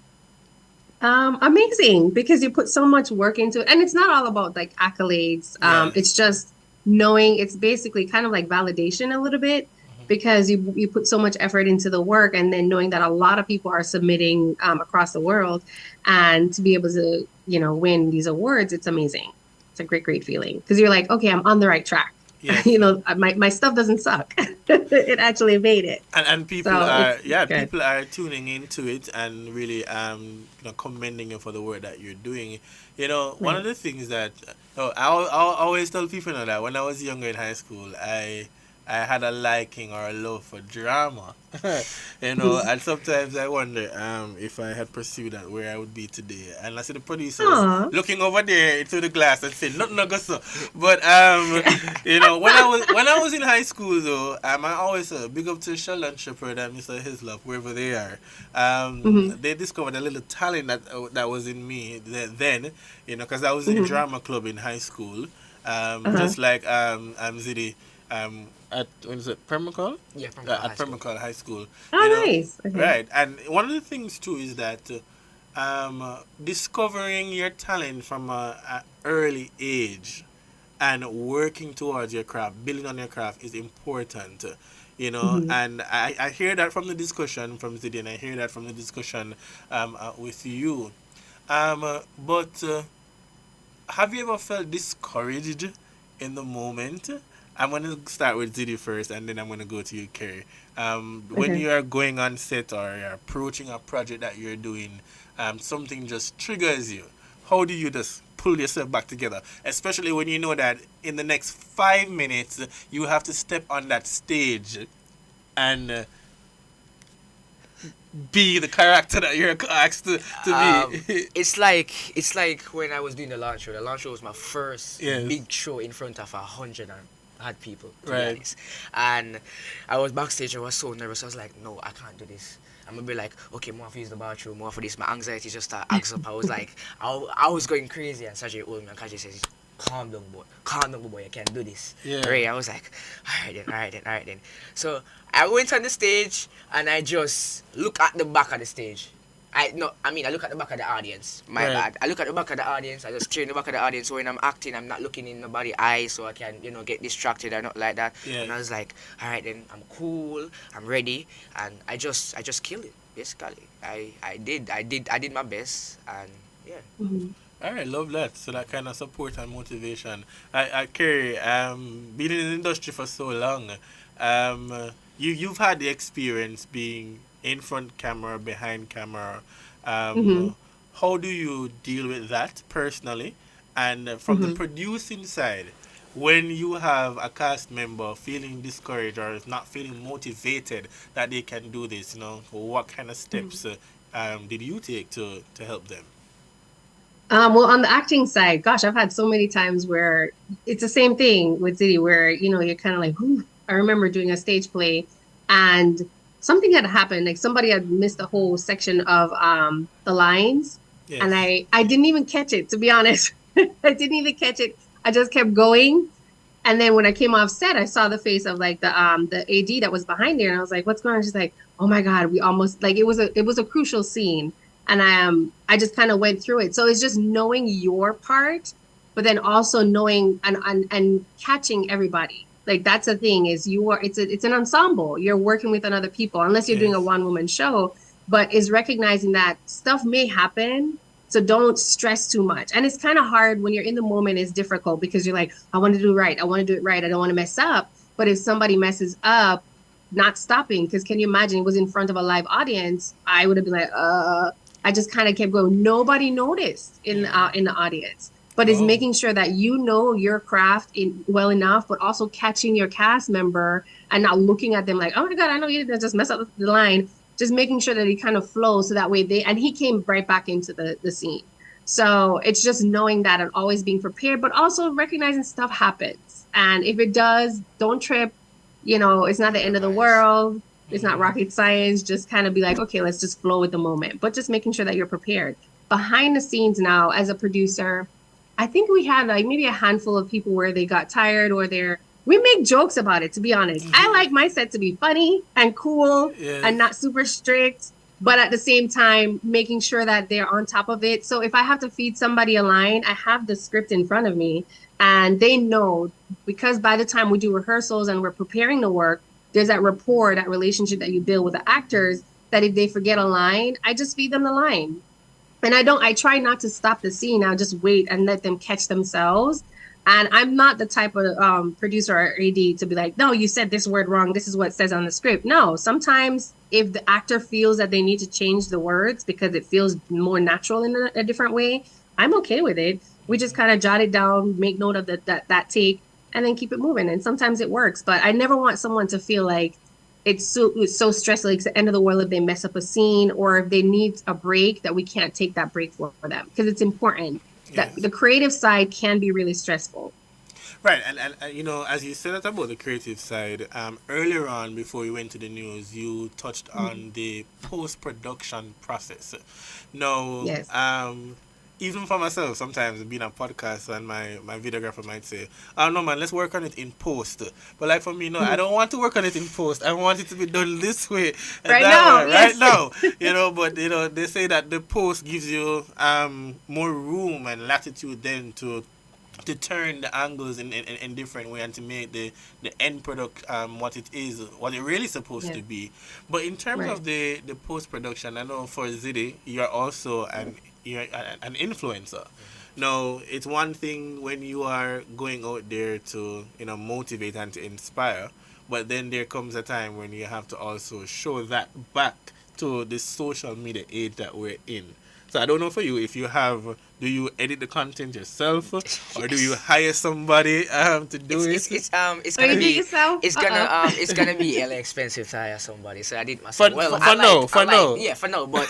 Amazing, because you put so much work into it, and it's not all about like accolades. It's just knowing, it's basically kind of like validation a little bit, because you put so much effort into the work, and then knowing that a lot of people are submitting across the world, and to be able to, you know, win these awards, it's amazing. It's a great feeling, because you're like, okay, I'm on the right track. Yes. You know, my stuff doesn't suck. It actually made it.
And people people are tuning into it and really commending you for the work that you're doing. You know, one of the things that I always tell people that when I was younger in high school, I had a liking or a love for drama. You know, and sometimes I wonder if I had pursued that, where I would be today. And I see the producers looking over there into the glass and saying, nothing no so. But you know, when I was in high school though, I always big up to Sheldon Shepherd and Mr. Hislop, wherever they are. They discovered a little talent that was in me then, you know, because I was in drama club in high school. Just like Ziddy, at Permacal?
Yeah,
at Permacal High School.
Oh, you know? Nice. Okay.
Right, and one of the things too is that discovering your talent from an early age and working towards your craft, building on your craft is important. You know, and I hear that from the discussion from Ziddy, and I hear that from the discussion with you. But have you ever felt discouraged in the moment? I'm going to start with Ziddy first, and then I'm going to go to you, Kerry. When you are going on set or you're approaching a project that you're doing, something just triggers you. How do you just pull yourself back together? Especially when you know that in the next 5 minutes, you have to step on that stage and be the character that you're asked to be?
It's like when I was doing the launch show. The launch show was my first
Yes.
big show in front of 100 and odd people, to
Right.
be honest. And I was backstage. I was so nervous. I was like, no, I can't do this. I'm gonna be like, okay, more for use the bathroom, more for this. My anxiety just started acts up. I was like, I was going crazy. And Sajay told me, and Kaji says, calm down, boy, you can't do this.
Yeah.
Right? I was like, all right then. So I went on the stage and I just look at the back of the stage. I look at the back of the audience. My
Right.
bad. I look at the back of the audience. I just stare in the back of the audience. So when I'm acting, I'm not looking in nobody's eyes, so I can, get distracted or not like that.
Yeah.
And I was like, all right then, I'm cool, I'm ready, and I just killed it. Basically, I did my best, and yeah.
All right, love that. So that kind of support and motivation. I Kerry, being in the industry for so long, you've had the experience being in front camera, behind camera. How do you deal with that personally? And from the producing side, when you have a cast member feeling discouraged or not feeling motivated that they can do this, what kind of steps did you take to help them?
Well, on the acting side, gosh, I've had so many times where it's the same thing with Ziddy, where, you're kind of like, ooh. I remember doing a stage play and something had happened. Like somebody had missed a whole section of the lines. Yes. And I didn't even catch it, to be honest. I didn't even catch it. I just kept going. And then when I came off set, I saw the face of like the AD that was behind there. And I was like, what's going on? She's like, oh my God, we almost, like, it was a crucial scene. And I just kind of went through it. So it's just knowing your part, but then also knowing and catching everybody. Like that's the thing is it's an ensemble. You're working with other people, unless you're doing a one-woman show, but is recognizing that stuff may happen. So don't stress too much. And it's kind of hard when you're in the moment. It's difficult because you're like, I want to do it right. I want to do it right. I don't want to mess up. But if somebody messes up, not stopping, because can you imagine it was in front of a live audience? I would have been like, I just kind of kept going. Nobody noticed in the audience, but it's making sure that you know your craft well enough, but also catching your cast member and not looking at them like, oh my God, I know you didn't just mess up the line. Just making sure that he kind of flows so that way he came right back into the scene. So it's just knowing that and always being prepared, but also recognizing stuff happens. And if it does, don't trip. It's not the end of the world. It's not rocket science. Just kind of be like, okay, let's just flow with the moment, but just making sure that you're prepared. Behind the scenes now, as a producer, I think we had like maybe a handful of people where they got tired or we make jokes about it, to be honest. I like my set to be funny and cool and not super strict, but at the same time, making sure that they're on top of it. So if I have to feed somebody a line, I have the script in front of me and they know, because by the time we do rehearsals and we're preparing the work, there's that rapport, that relationship that you build with the actors, that if they forget a line, I just feed them the line. And I try not to stop the scene. I'll just wait and let them catch themselves. And I'm not the type of producer or AD to be like, no, you said this word wrong. This is what it says on the script. No, sometimes if the actor feels that they need to change the words because it feels more natural in a different way, I'm okay with it. We just kind of jot it down, make note of that take, and then keep it moving. And sometimes it works. But I never want someone to feel like it's so stressful. It's the end of the world if they mess up a scene or if they need a break, that we can't take that break for them, because it's important. That the creative side can be really stressful.
Right, and as you said about the creative side, earlier on before you went to the news, you touched on the post-production process. Now, even for myself, sometimes being a podcast and my videographer might say, oh no man, let's work on it in post. But like for me, no, I don't want to work on it in post. I want it to be done this way and
right
that
now,
way,
yes.
right now. But they say that the post gives you more room and latitude then to turn the angles in different way and to make the end product what it really supposed to be. But in terms of the post production, I know for Ziddy, you're also an influencer. Now, it's one thing when you are going out there to motivate and to inspire, but then there comes a time when you have to also show that back to the social media age that we're in. So I don't know for you if you have Do you edit the content yourself, or do you hire somebody to do it?
It's
Oh, you
gonna
do
be
yourself?
it's gonna be hella expensive to hire somebody. So I did myself.
For now.
Yeah, for now. But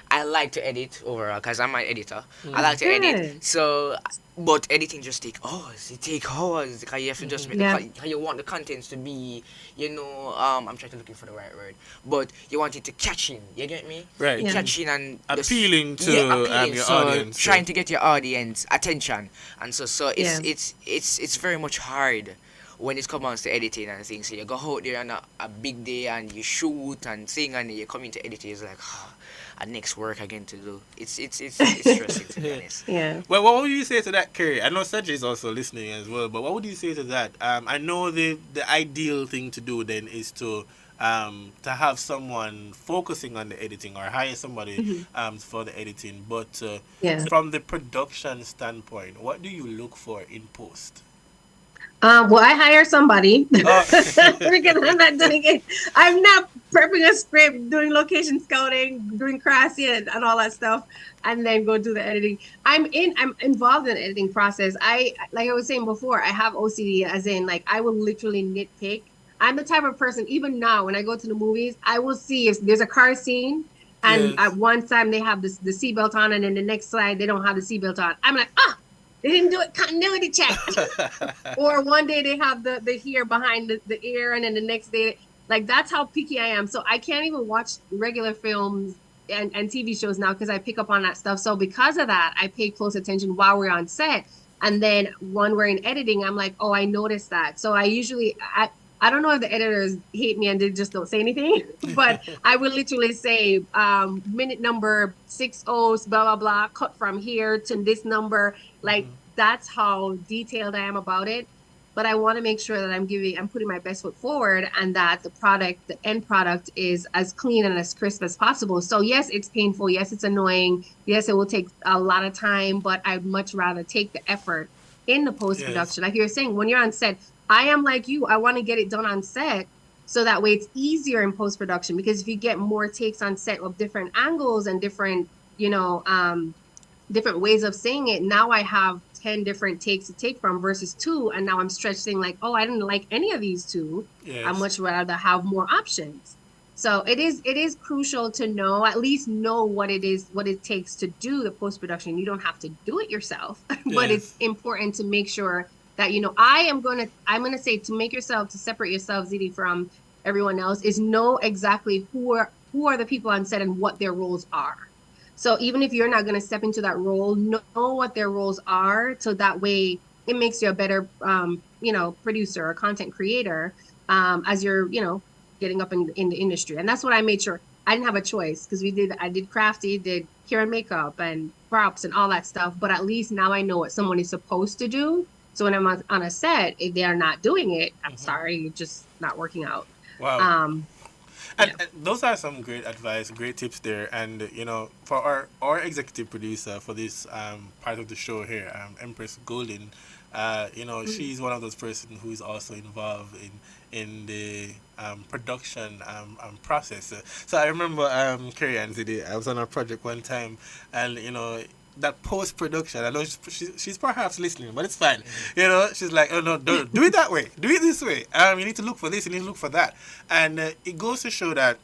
I like to edit overall because I'm an editor. I like to edit.
Good.
So, but editing just take hours. It take hours because you have to just make
Yeah.
you want the contents to be, I'm trying to looking for the right word, but you want it to catch in. You get me?
Right.
Yeah.
Catch in and
Appealing to your
so
audience.
trying to get your audience attention, and so
Yeah.
it's very much hard when it comes to editing and things. So you go out there on a big day and you shoot and sing, and you come into editing, it's like a next work again to do. It's stressing, to be honest.
Yeah.
Well, what would you say to that, Kerry? I know Sergey is also listening as well, but what would you say to that? I know the ideal thing to do then is to have someone focusing on the editing or hire somebody for the editing. But
Yeah.
from the production standpoint, what do you look for in post?
Well, I hire somebody
Oh.
because I'm not doing it. I'm not prepping a script, doing location scouting, doing casting and all that stuff, and then go do the editing. I'm involved in the editing process. Like I was saying before, I have OCD, as in like I will literally nitpick. I'm the type of person, even now when I go to the movies, I will see if there's a car scene and
Yes.
at one time they have the seatbelt on, and then the next slide they don't have the seatbelt on. I'm like, they didn't do it, continuity check. Or one day they have the hair behind the ear, and then the next day, like that's how picky I am. So I can't even watch regular films and TV shows now because I pick up on that stuff. So because of that, I pay close attention while we're on set. And then when we're in editing, I'm like, oh, I noticed that. So I don't know if the editors hate me and they just don't say anything, but I will literally say minute number 60, blah, blah, blah, cut from here to this number. Like that's how detailed I am about it. But I want to make sure that I'm putting my best foot forward, and that the end product is as clean and as crisp as possible. So yes, it's painful. Yes, it's annoying. Yes, it will take a lot of time, but I'd much rather take the effort in the post-production. Like you were saying, when you're on set, I am like you. I want to get it done on set so that way it's easier in post-production, because if you get more takes on set of different angles and different, different ways of saying it, now I have 10 different takes to take from versus 2, and now I'm stretching like, oh, I didn't like any of these 2.
Yes.
I much rather have more options. So it is crucial to at least know what it takes to do the post-production. You don't have to do it yourself, but it's important to make sure that, I'm going to say, to separate yourself, Ziti, from everyone else, is know exactly who are the people on set and what their roles are. So even if you're not going to step into that role, know what their roles are. So that way it makes you a better, producer or content creator, as you're, getting up in the industry. And that's what I made sure. I didn't have a choice, because I did crafty, did hair and makeup and props and all that stuff. But at least now I know what someone is supposed to do. So when I'm on a set, if they are not doing it, I'm sorry, it's just not working out.
Wow. And those are some great advice, great tips there. And, for our executive producer for this part of the show here, Empress Golden, she's one of those persons who is also involved in the production process. So I remember Kerry and Zidi, I was on a project one time, and, that post-production, I know she's perhaps listening, but it's fine. She's like, oh no, don't do it that way. Do it this way. You need to look for this, you need to look for that. And it goes to show that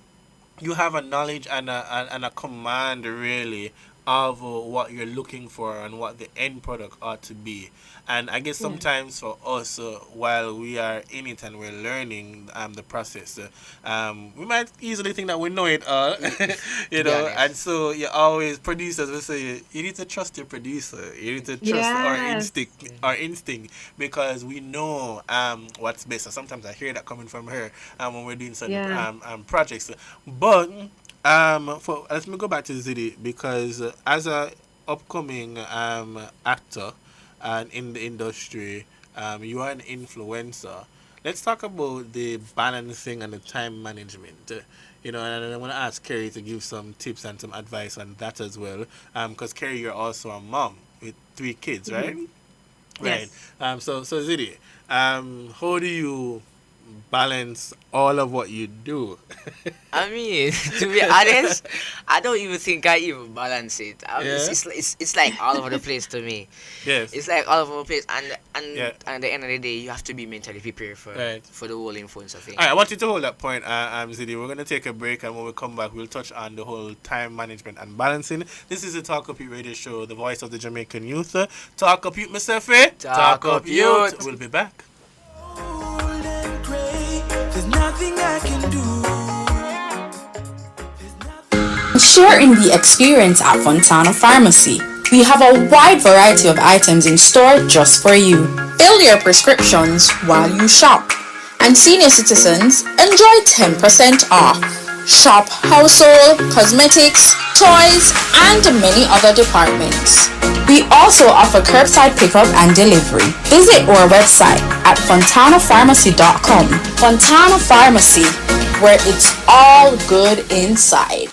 you have a knowledge and a command, really, of what you're looking for and what the end product ought to be. And I guess sometimes for us, while we are in it and we're learning the process, we might easily think that we know it all, and so you always, producers will say, you need to trust your producer, you need to trust our instinct, because we know what's best. And sometimes I hear that coming from her when we're doing some projects. But let me go back to Zidi, because as a upcoming actor and in the industry, you are an influencer. Let's talk about the balancing and the time management. And I want to ask Kerry to give some tips and some advice on that as well. Because Kerry, you're also a mom with 3 kids, right?
Yes.
Right. So Zidi, how do you balance all of what you do?
I mean, to be honest, I don't even think I even balance it. It's like all over the place to me.
Yes.
It's like all over the place, and at the end of the day, you have to be mentally prepared for the whole influence of thing.
All right, I want you to hold that point, Zidi. We're going to take a break, and when we come back, we'll touch on the whole time management and balancing. This is the Talk Up Youth radio show, the voice of the Jamaican youth. Talk Up Youth, Mr. Faye.
Talk Up Youth.
We'll be back.
There's nothing I can do.
Share in the experience at Fontana Pharmacy. We have a wide variety of items in store just for you. Fill your prescriptions while you shop. And senior citizens enjoy 10% off. Shop household, cosmetics, toys, and many other departments. We also offer curbside pickup and delivery. Visit our website at fontanapharmacy.com. Fontana Pharmacy, where it's all good inside.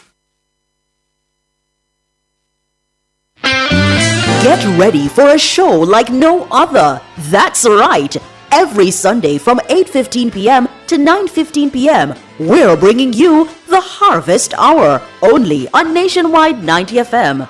Get ready for a show like no other. That's right. Every Sunday from 8:15 p.m. to 9:15 p.m., we're bringing you the Harvest Hour, only on Nationwide 90 FM.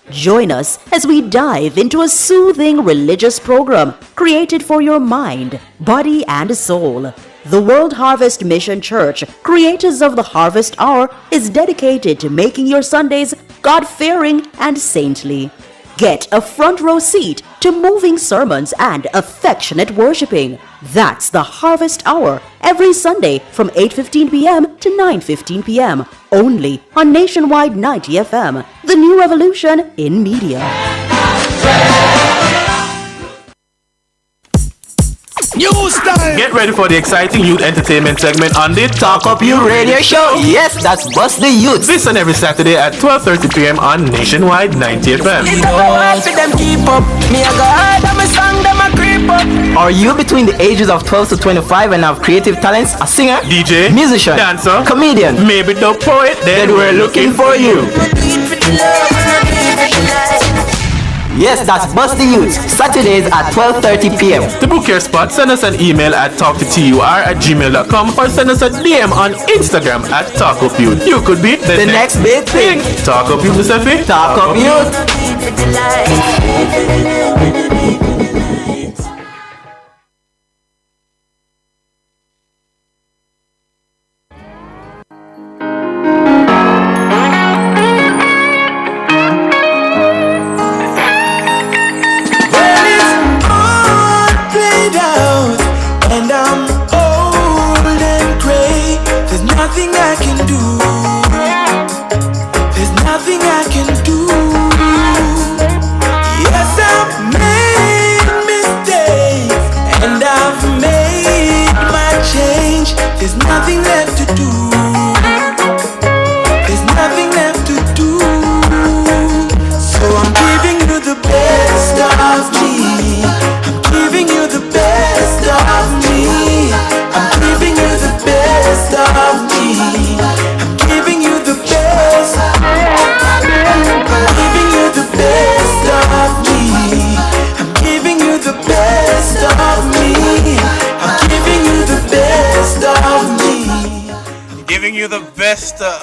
Join us as we dive into a soothing religious program created for your mind, body, and soul. The World Harvest Mission Church, creators of the Harvest Hour, is dedicated to making your Sundays God-fearing and saintly. Get a front row seat to moving sermons and affectionate worshiping. That's the Harvest Hour, every Sunday from 8:15 p.m. to 9:15 p.m. only on Nationwide 90 FM, the new revolution in media.
News time!
Get ready for the exciting youth entertainment segment on the Talk Up Youth radio show.
Yes, that's Bust the Youth.
Listen every Saturday at 12:30 p.m. on Nationwide 90 FM.
Are you between the ages of 12 to 25 and have creative talents? A singer,
DJ,
musician,
dancer,
comedian,
maybe the poet?
Then we're looking for you. Yes, that's Bust the Youth, Saturdays at 12:30 p.m.
To book your spot, send us an email at talktotur@gmail.com or send us a DM on Instagram at TalkUpYouth. You could be
the next big thing.
Talk Up Youth, Mr. Faye.
Talk Up Youth.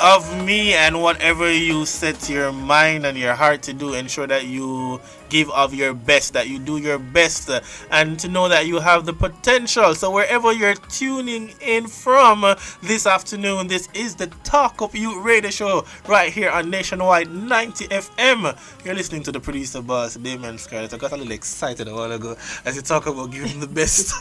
Of me, and whatever you set your mind and your heart to do, ensure that you give of your best, that you do your best, and to know that you have the potential. So wherever you're tuning in from this afternoon, this is the Talk Up Youth radio show right here on Nationwide 90 FM. You're listening to the producer boss, Damon Scarlett. I got a little excited a while ago as you talk about giving the best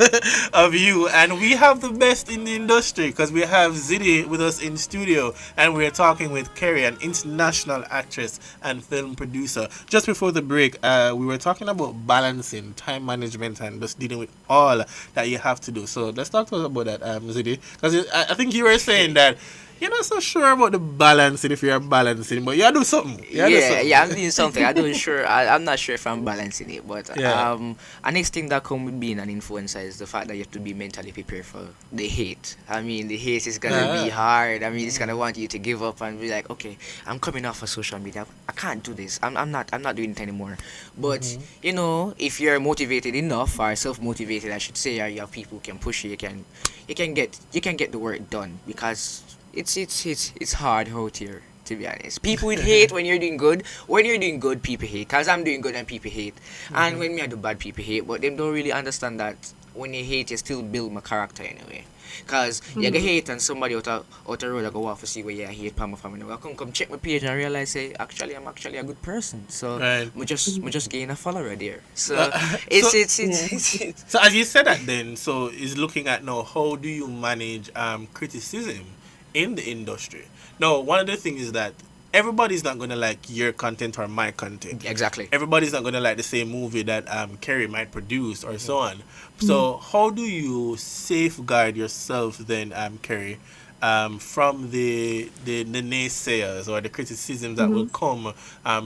of you, and we have the best in the industry because we have Zidi with us in studio, and we're talking with Kerry, an international actress and film producer. Just before the break, we were talking about balancing, time management, and just dealing with all that you have to do. So let's talk about that, Zidi, because I think you were saying that you're not so sure about the balancing if you're balancing, but you do something.
I'm doing something. I'm not sure if I'm balancing it, but a next thing that comes with being an influencer is the fact that you have to be mentally prepared for the hate. I mean, the hate is gonna be hard. I mean, it's gonna want you to give up and be like, okay, I'm coming off of social media. I can't do this. I'm not doing it anymore. But you know, if you're motivated enough, or self-motivated, I should say, or you have people who can push you, you can get the work done, because it's hard out here, to be honest. People will hate when you're doing good. When you're doing good, people hate. Cause I'm doing good and people hate. And when me I do bad, people hate. But them don't really understand that when you hate, you still build my character anyway. Cause you get hate and somebody out the road I go off to see where you hate Palm of family. I come check my page and realize, say, actually I'm actually a good person. So
Right.
we just gain a follower there. So
So as you said that, then, so is looking at now, how do you manage criticism in the industry? Now, one of the things is that everybody's not going to like your content or my content.
Exactly.
Everybody's not going to like the same movie that Kerry might produce or so on. So how do you safeguard yourself then, Kerry, from the naysayers or the criticisms that will come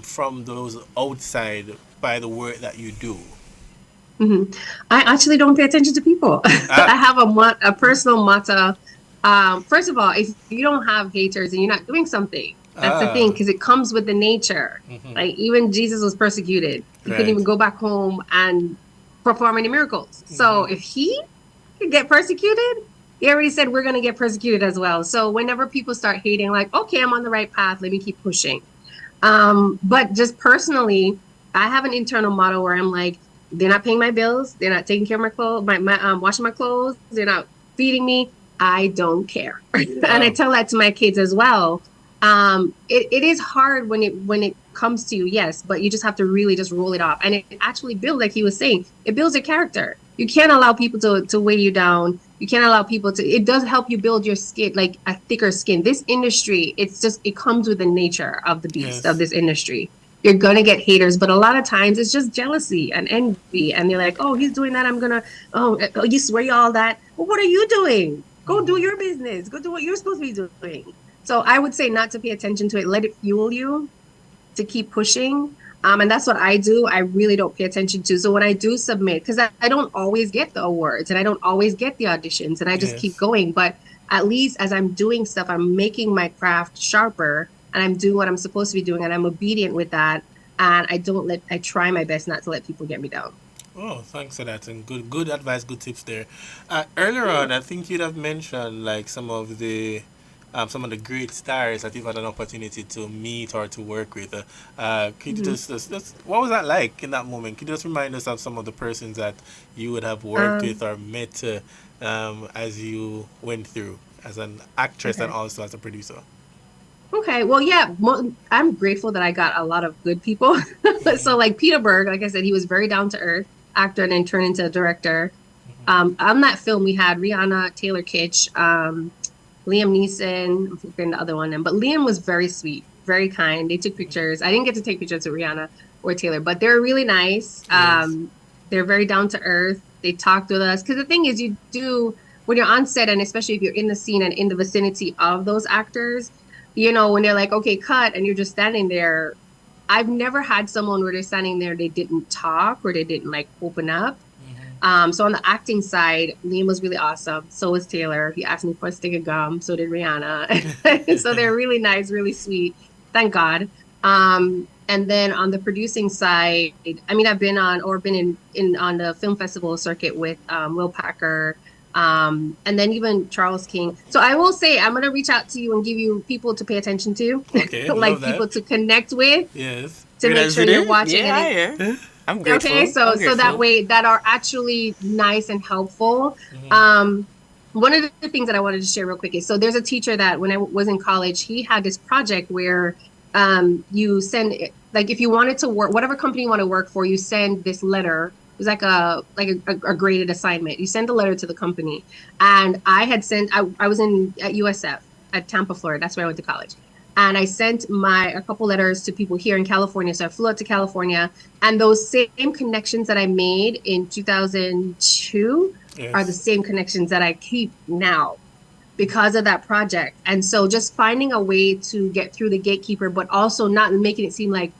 from those outside by the work that you do?
I actually don't pay attention to people. I have a personal motto. First of all, if you don't have haters and you're not doing something, that's the thing, because it comes with the nature. Like, even Jesus was persecuted. He couldn't even go back home and perform any miracles. So if he could get persecuted, he already said we're going to get persecuted as well. So whenever people start hating, like, okay, I'm on the right path, let me keep pushing. But just personally, I have an internal motto where I'm like, they're not paying my bills, they're not taking care of my clothes, washing my clothes, they're not feeding me. I don't care. And I tell that to my kids as well. It is hard when it comes to you, yes, but you just have to really just roll it off. And it actually builds, like he was saying, it builds your character. You can't allow people to weigh you down. You can't allow people to, it does help you build your skin, like a thicker skin. This industry, it comes with the nature of the beast of this industry. You're going to get haters, but a lot of times it's just jealousy and envy. And they're like, oh, he's doing that, I'm going to, you swear all that. Well, what are you doing? Go do your business. Go do what you're supposed to be doing. So I would say not to pay attention to it. Let it fuel you to keep pushing. And that's what I do. I really don't pay attention to. So when I do submit, because I don't always get the awards and I don't always get the auditions, and I just keep going. But at least as I'm doing stuff, I'm making my craft sharper and I'm doing what I'm supposed to be doing. And I'm obedient with that. And I try my best not to let people get me down.
Oh, thanks for that, and good advice, good tips there. Earlier on, I think you'd have mentioned like some of the great stars that you've had an opportunity to meet or to work with. Could you just what was that like in that moment? Could you just remind us of some of the persons that you would have worked with or met as you went through as an actress and also as a producer?
Okay, well, yeah, I'm grateful that I got a lot of good people. So like Peter Berg, like I said, he was very down to earth actor and then turned into a director. On that film, we had Rihanna, Taylor Kitsch, Liam Neeson, I'm forgetting the other one, but Liam was very sweet, very kind. They took pictures. I didn't get to take pictures with Rihanna or Taylor, but they're really nice. They're very down to earth. They talked with us. Because the thing is, when you're on set, and especially if you're in the scene and in the vicinity of those actors, you know, when they're like, okay, cut, and you're just standing there. I've never had someone where they're standing there, they didn't talk or they didn't like open up. So on the acting side, Liam was really awesome. So was Taylor. He asked me for a stick of gum. So did Rihanna. So they're really nice, really sweet. Thank God. And then on the producing side, I mean, I've been on the film festival circuit with Will Packer, and then even Charles King. So I will say, I'm going to reach out to you and give you people to pay attention to,
okay,
like people to connect with,
yes,
to make sure you're watching.
Yeah, I'm grateful.
Okay, so that way, that are actually nice and helpful. One of the things that I wanted to share real quick is, so there's a teacher that when I was in college, he had this project where you send, like if you wanted to work, whatever company you want to work for, you send this letter. It was like a graded assignment. You send a letter to the company. And I had sent, I was at USF at Tampa, Florida. That's where I went to college. And I sent a couple letters to people here in California. So I flew out to California, and those same connections that I made in 2002 are the same connections that I keep now because of that project. And so just finding a way to get through the gatekeeper, but also not making it seem like,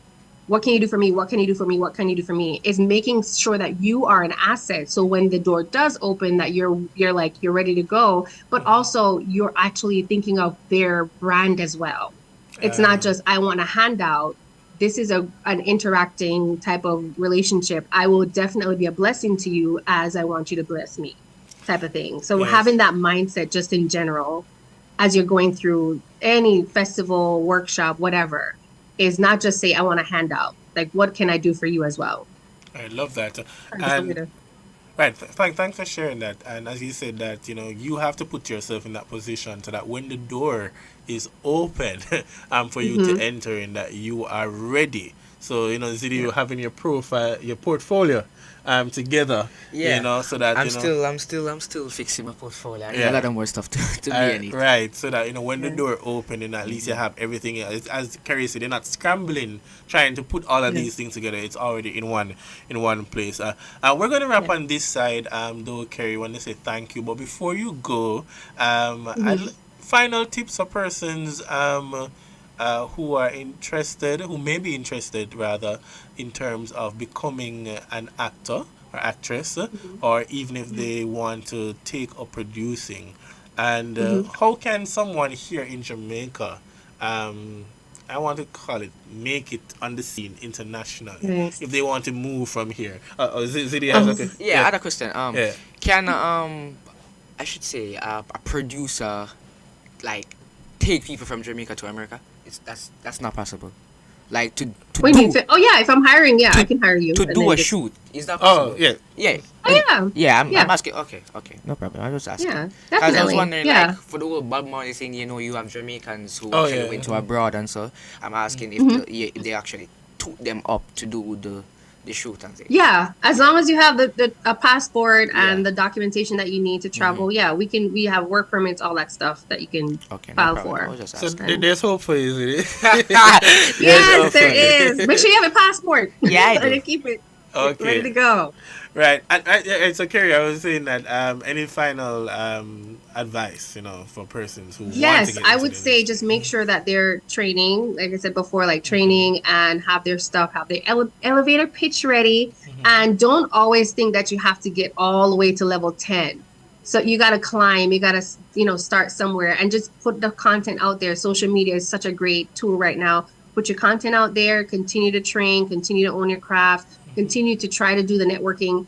what can you do for me? What can you do for me? What can you do for me? Is making sure that you are an asset. So when the door does open, that you're ready to go, but also you're actually thinking of their brand as well. It's not just, I want a handout. this is an interacting type of relationship. I will definitely be a blessing to you as I want you to bless me, type of thing. So having that mindset just in general, as you're going through any festival, workshop, whatever, is not just say, I want a handout. Like, what can I do for you as well?
I love that. And right, thanks for sharing that. And as you said that, you have to put yourself in that position so that when the door is open for you to enter in, that you are ready. So, Zidi, you having your profile, your portfolio together, so that,
I'm still fixing my portfolio. I need a lot of more stuff to be in it.
Right, so that, when the door open, and at least you have everything. As Kerry said, they're not scrambling, trying to put all of these things together. It's already in one place. We're going to wrap on this side, though, Kerry, want to say thank you. But before you go, final tips for persons who are interested, who may be interested rather, in terms of becoming an actor or actress, or even if they want to take up producing. And how can someone here in Jamaica, I want to call it, make it on the scene internationally, if they want to move from here? Zidi has
other question. Can I should say a producer like take people from Jamaica to America? That's not possible. Like to
Wait, do, if I'm hiring, I can hire you
to do a shoot. Is that possible? I'm asking. Okay, no problem. I was asking.
Yeah,
because I was wondering, like, for the whole Bob Marley thing, you have Jamaicans who actually went to abroad, and so I'm asking if they actually took them up to do the shoot and things.
Yeah, as long as you have a passport and the documentation that you need to travel, we have work permits, all that stuff that you can file for.
So there's hope for you, is
it? Yes, there is. Make sure you have a passport.
Yeah, I
do. Keep it ready to go.
Right. So Kerry, I was saying that any final advice, for persons who want to get into
I would say just make sure that they're training, like I said before, like training and have their stuff, have their elevator pitch ready, and don't always think that you have to get all the way to level 10. So you got to climb, you got to, start somewhere and just put the content out there. Social media is such a great tool right now. Put your content out there, continue to train, continue to own your craft, continue to try to do the networking,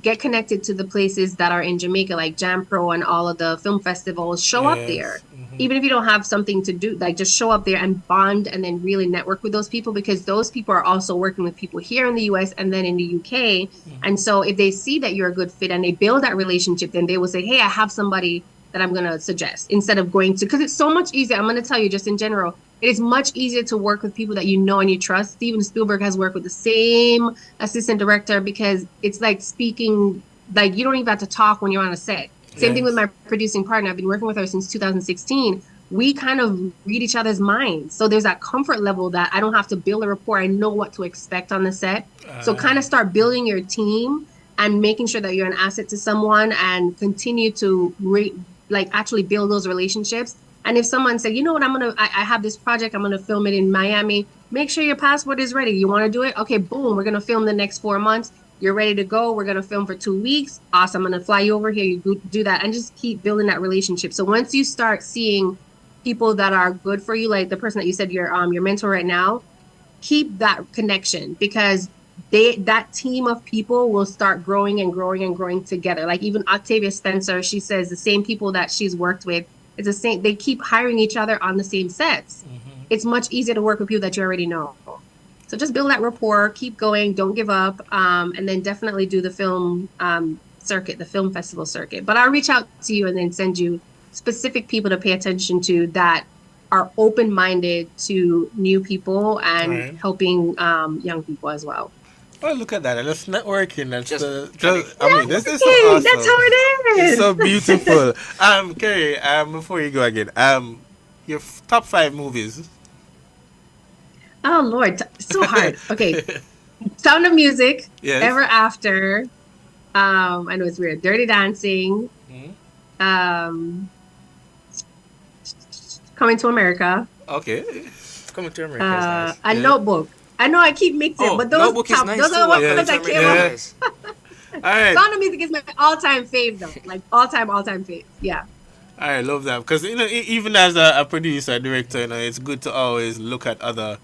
get connected to the places that are in Jamaica, like Jam Pro and all of the film festivals. Show up there. Even if you don't have something to do, like just show up there and bond and then really network with those people, because those people are also working with people here in the US and then in the UK. And so if they see that you're a good fit and they build that relationship, then they will say, hey, I have somebody that I'm going to suggest, instead of going to, because it's so much easier. I'm going to tell you just in general, it is much easier to work with people that you know and you trust. Steven Spielberg has worked with the same assistant director, because it's like speaking, like you don't even have to talk when you're on a set. Same thing with my producing partner. I've been working with her since 2016. We kind of read each other's minds. So there's that comfort level that I don't have to build a rapport. I know what to expect on the set. So kind of start building your team and making sure that you're an asset to someone, and continue to actually build those relationships. And if someone said, you know what, I have this project, I'm going to film it in Miami, make sure your passport is ready. You want to do it? Okay, boom, we're going to film the next 4 months. You're ready to go. We're going to film for 2 weeks. Awesome. I'm going to fly you over here. You do that, and just keep building that relationship. So once you start seeing people that are good for you, like the person that you said your mentor right now, keep that connection, because that team of people will start growing and growing and growing together. Like even Octavia Spencer, she says the same people that she's worked with, it's the same. They keep hiring each other on the same sets. It's much easier to work with people that you already know. So just build that rapport, keep going, don't give up, and then definitely do the film circuit, the film festival circuit. But I'll reach out to you and then send you specific people to pay attention to that are open-minded to new people and helping young people as well.
Oh, look at that. And it's networking. This is so awesome.
That's how it is.
It's so beautiful. Kerry, before you go again, your top 5 movies.
Oh, Lord. So hard. Okay. Sound of Music.
Yes.
Ever After. I know it's weird. Dirty Dancing. Coming to America.
Okay.
Coming to America is nice.
A Notebook. I know I keep mixing, but those top,
nice
those are the ones that came up.
All right.
Sound of Music is my all-time fave, though. Like all-time fave. Yeah.
I love that because even as a producer, director, it's good to always look at other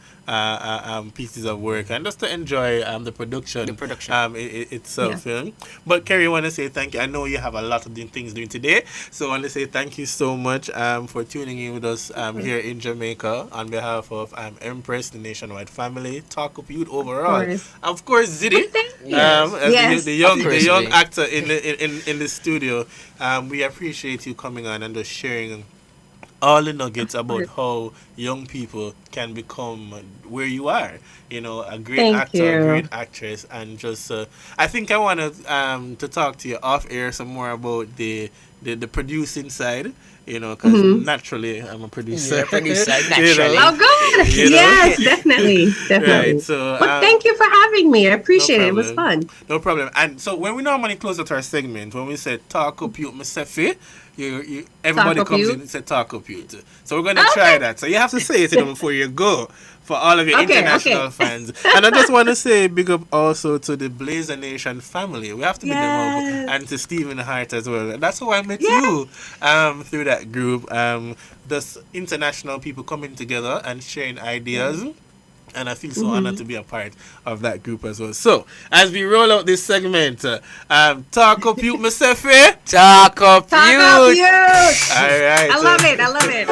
pieces of work and just to enjoy the production. Itself. Yeah. But Kerry, I want to say thank you. I know you have a lot of things doing today, so I want to say thank you so much for tuning in with us here in Jamaica on behalf of Empress, the Nationwide family, Talk Up Youth overall, of course, Ziddy, as the young actor in the studio. We appreciate you coming on and just sharing all the nuggets about how young people can become where you are. A great actor, a great actress, and just I think I want to talk to you off air some more about the producing side. Because naturally I'm a producer.
You're a producer, naturally.
Oh, good. Yes, definitely.
Right, so,
but thank you for having me. I appreciate it. It was fun.
No problem. And so when we normally close out our segment, when we say Talk Up Yout May, everybody comes in and say Talk Up Yout. So we're going to try that. So you have to say it before you go for all of your international fans. And I just want to say big up also to the Blazer Nation family. We have to big them up. And to Stephen Hart as well. And that's how I met you through that group. Those international people coming together and sharing ideas. And I feel so honored to be a part of that group as well. So, as we roll out this segment, Talk Up Yout May.
Talk Up Yout.
All right.
I love it. I love it.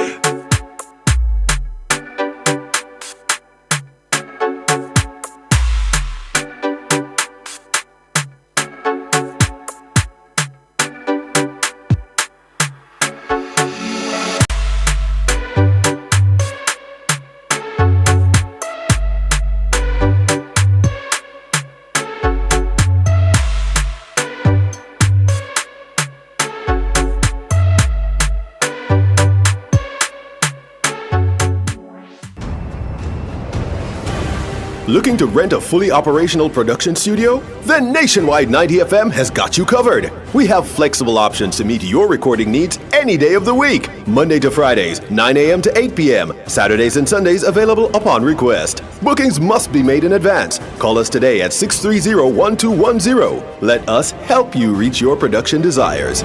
Looking to rent a fully operational production studio? Then Nationwide 90 FM has got you covered. We have flexible options to meet your recording needs any day of the week. Monday to Fridays, 9 a.m. to 8 p.m. Saturdays and Sundays available upon request. Bookings must be made in advance. Call us today at 630-1210. Let us help you reach your production desires.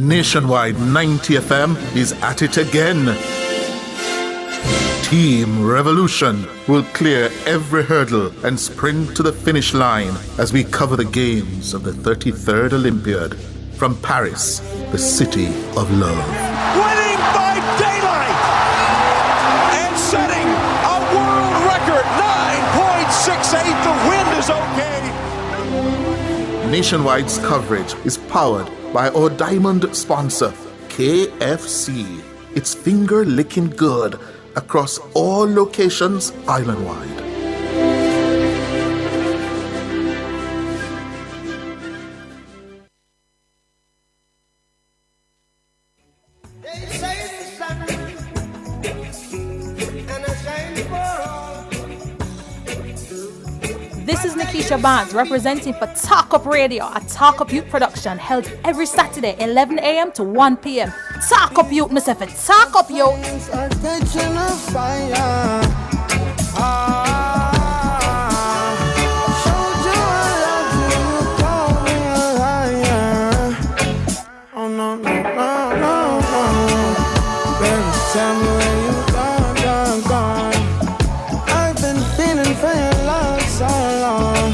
Nationwide 90 FM is at it again. Team Revolution will clear every hurdle and sprint to the finish line as we cover the games of the 33rd Olympiad from Paris, the city of love.
Winning by daylight and setting a world record, 9.68. The wind is okay.
Nationwide's coverage is powered by our diamond sponsor, KFC. It's finger-licking good across all locations island-wide.
This is Nikisha Barnes representing for Talk Up Radio, a Talk Up Youth production held every Saturday 11 a.m. to 1 p.m. Talk Up Youth, myself, Talk Up Youth.
Oh no, no, no, no, no. Baby, tell me where you gone. I've been feeling for your love so long.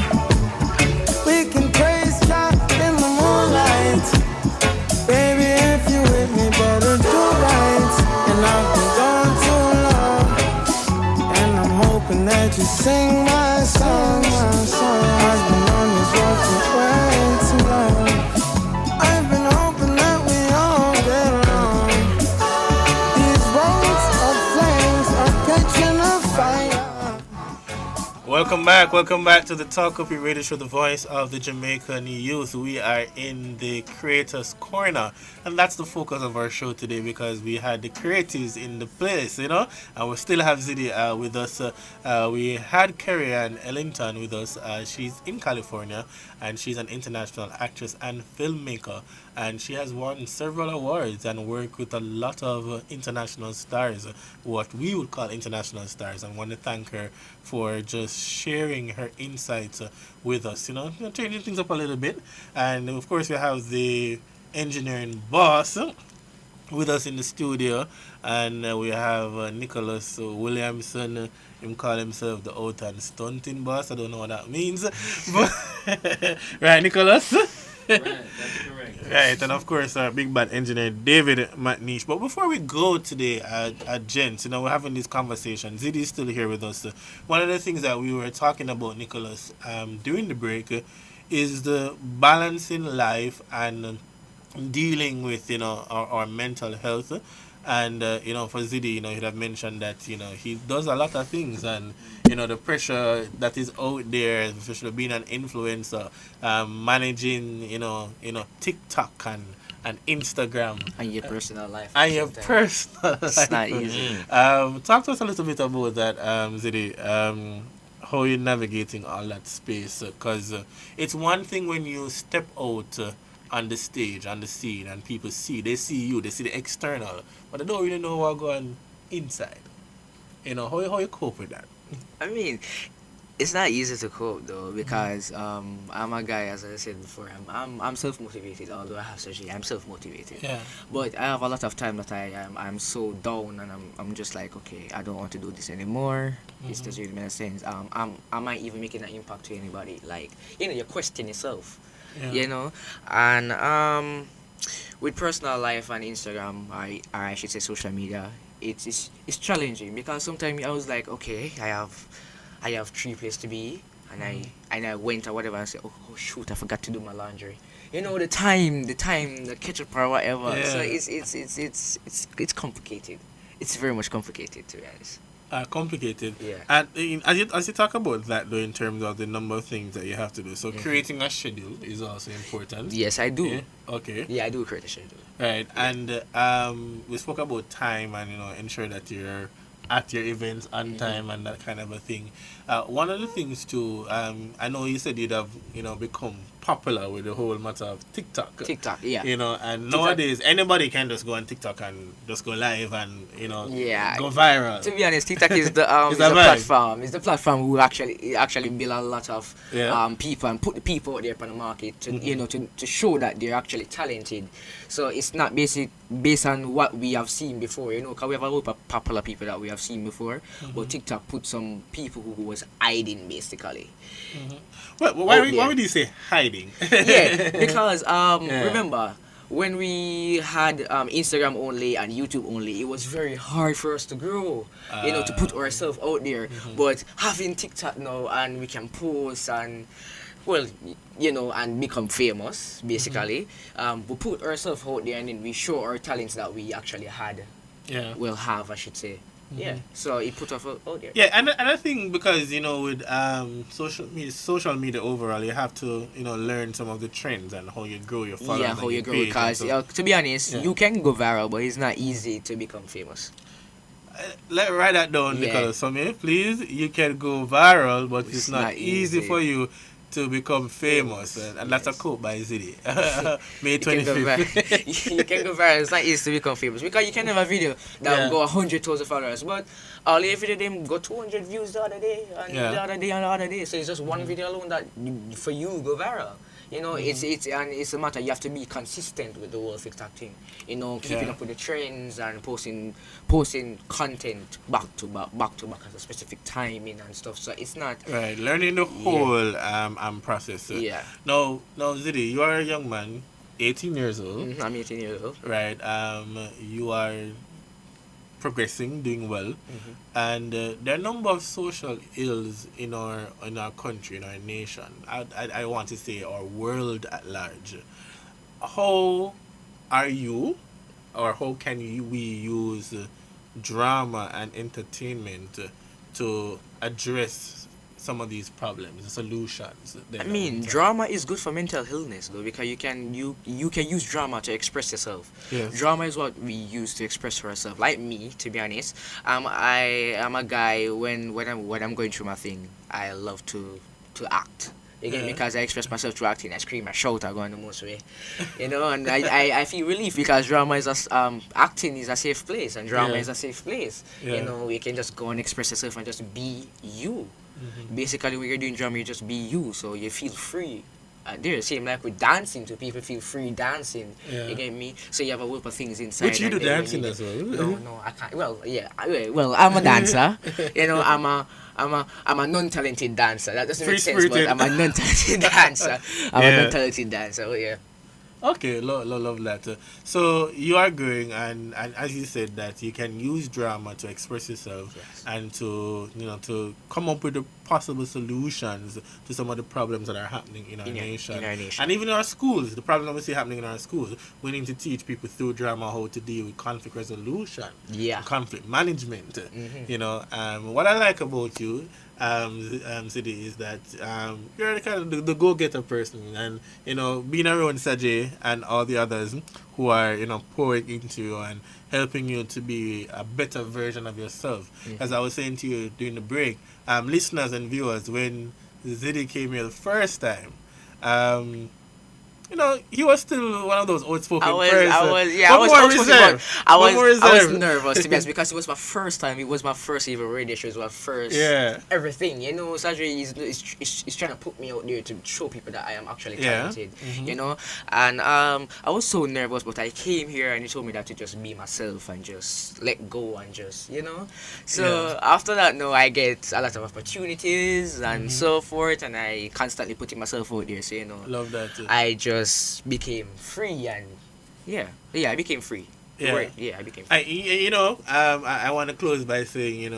We can praise God in the moonlight. Baby, if you with me, better do right. And I've been gone too long. And I'm hoping that you sing my song, my song. I've been on this road for way too long. I've been hoping that we all get along. These roads of flames are catching a fire.
Welcome back to the Talk Up Your Radio Show, the voice of the Jamaican youth. We are in the Creators Corner, and that's the focus of our show today because we had the creatives in the place, and we still have Ziddy with us. We had Kerry and Ellington with us. She's in California, and she's an international actress and filmmaker, and she has won several awards and worked with a lot of international stars, what we would call international stars, and want to thank her for just sharing her insights with us. Changing things up a little bit. And of course, we have the engineering boss with us in the studio, and we have Nicholas Williamson. Him call himself the out and stunting boss. I don't know what that means, but right, Nicholas.
Right, that's correct.
Right, and of course our big bad engineer David McNeish. But before we go today, gents, we're having this conversation. Ziddy is still here with us. One of the things that we were talking about, Nicholas, during the break, is the balancing life and dealing with our mental health. And for Ziddy, he'd have mentioned that he does a lot of things, and the pressure that is out there, especially being an influencer, managing TikTok and Instagram
and your personal life.
And your personal
It's
life.
not easy.
Talk to us a little bit about that, Ziddy. How you're navigating all that space, because it's one thing when you step out on the stage, on the scene, and people they see you, they see the external, but they don't really know what's going inside. How you cope with that?
I mean, it's not easy to cope though, because I'm a guy, as I said before, I'm self-motivated. Although I have surgery, I'm self-motivated.
Yeah.
But I have a lot of time that I'm so down, and I'm just like, okay, I don't want to do this anymore. This doesn't really make sense. Am I even making an impact to anybody? Like, you question yourself.
Yeah.
And with personal life and Instagram, I should say social media, it's challenging, because sometimes I was like, okay, I have 3 places to be, and I went or whatever and said, oh shoot, I forgot to do my laundry. The time, the ketchup or whatever.
Yeah.
So it's complicated. It's very much complicated, to be honest.
Complicated.
Yeah.
And as you talk about that though, in terms of the number of things that you have to do, so creating a schedule is also important.
Yes, I do.
Yeah? Okay.
Yeah, I do create a schedule.
Right. Yeah. And we spoke about time and ensure that you're at your events on time and that kind of a thing. One of the things too, I know you said you'd have become popular with the whole matter of TikTok.
TikTok, yeah.
And
TikTok.
Nowadays anybody can just go on TikTok and just go live and
yeah,
go viral.
To be honest, TikTok is the
It's
is
a
the
vibe.
platform. It's the platform who actually build a lot of
Yeah.
people and put the people out there on the market to to show that they're actually talented. So it's not based on what we have seen before. Because we have a lot of popular people that we have seen before, but TikTok put some people who was hiding basically.
Well, why would you say hiding?
Yeah, because remember, when we had Instagram only and YouTube only, it was very hard for us to grow, to put ourselves out there. But having TikTok now, and we can post and, well, and become famous, basically. We put ourselves out there, and then we show our talents that we actually had.
Yeah.
Will have, I should say. Yeah. So it put us out there.
Yeah, and I think because with social media overall, you have to learn some of the trends and how you grow your followers.
Yeah, how you grow. Because to be honest, you can go viral, but it's not easy to become famous.
Let's write that down, Nicholas. For me, please. You can go viral, but it's not easy for you to become famous, and that's a quote by Ziddy. May 25th.
You can go viral. It's not easy to become famous, because you can have a video that will go 100,000 followers, but all your video them got 200 views the other day, and the other day, and the other day. So it's just one video alone that for you go viral. It's a matter, you have to be consistent with the whole TikTok thing. Keeping up with the trends and posting content back to back at a specific timing and stuff. So it's not
right. Learning the whole process.
Yeah.
Now, Ziddy, you are a young man, 18 years old.
I'm 18 years old.
Right. You are progressing, doing well, and there are a number of social ills in our country, in our nation. I want to say our world at large. How are you, or how can we use drama and entertainment to address some of these problems, the solutions?
I mean, drama is good for mental illness though, because you can use drama to express yourself.
Yes.
Drama is what we use to express ourselves. Like me, to be honest, I am a guy when I'm going through my thing, I love to act. You get me? Because I express myself through acting. I scream, I shout, I go in the most way. You know, and I feel relief because drama is acting is a safe place, and drama is a safe place. You know, you can just go and express yourself and just be you. Basically, when you're doing drama, you just be you, so you feel free. There, same like with dancing, too. People feel free dancing. You get me? So you have a whole of things inside.
But you do dancing as well.
No, I can't. Well, yeah. Well, I'm a dancer. You know, I'm a non-talented dancer. That doesn't make sense, but I'm a non-talented dancer. I'm a non-talented dancer. Oh, yeah.
Okay, love that. So you are growing, and as you said that you can use drama to express yourself and to come up with the possible solutions to some of the problems that are happening in our nation. And even in our schools. The problem we see happening in our schools, we need to teach people through drama how to deal with conflict resolution, conflict management. You know, what I like about you, Sidi, is that you're the kind of the go-getter person, and being around Sajay and all the others who are pouring into you and helping you to be a better version of yourself. As I was saying to you during the break, listeners and viewers, when Zidi came here the first time, he was still one of those outspoken persons.
I was nervous, to be honest, because it was my first time. It was my first even radio show. It was my first everything. You know, Sajay is trying to put me out there to show people that I am actually talented. You know, and I was so nervous, but I came here and he told me that to just be myself and just let go and just, So after that, I get a lot of opportunities and so forth, and I constantly putting myself out there. So
love that too.
I just became free, and I became free. I became free.
I want to close by saying,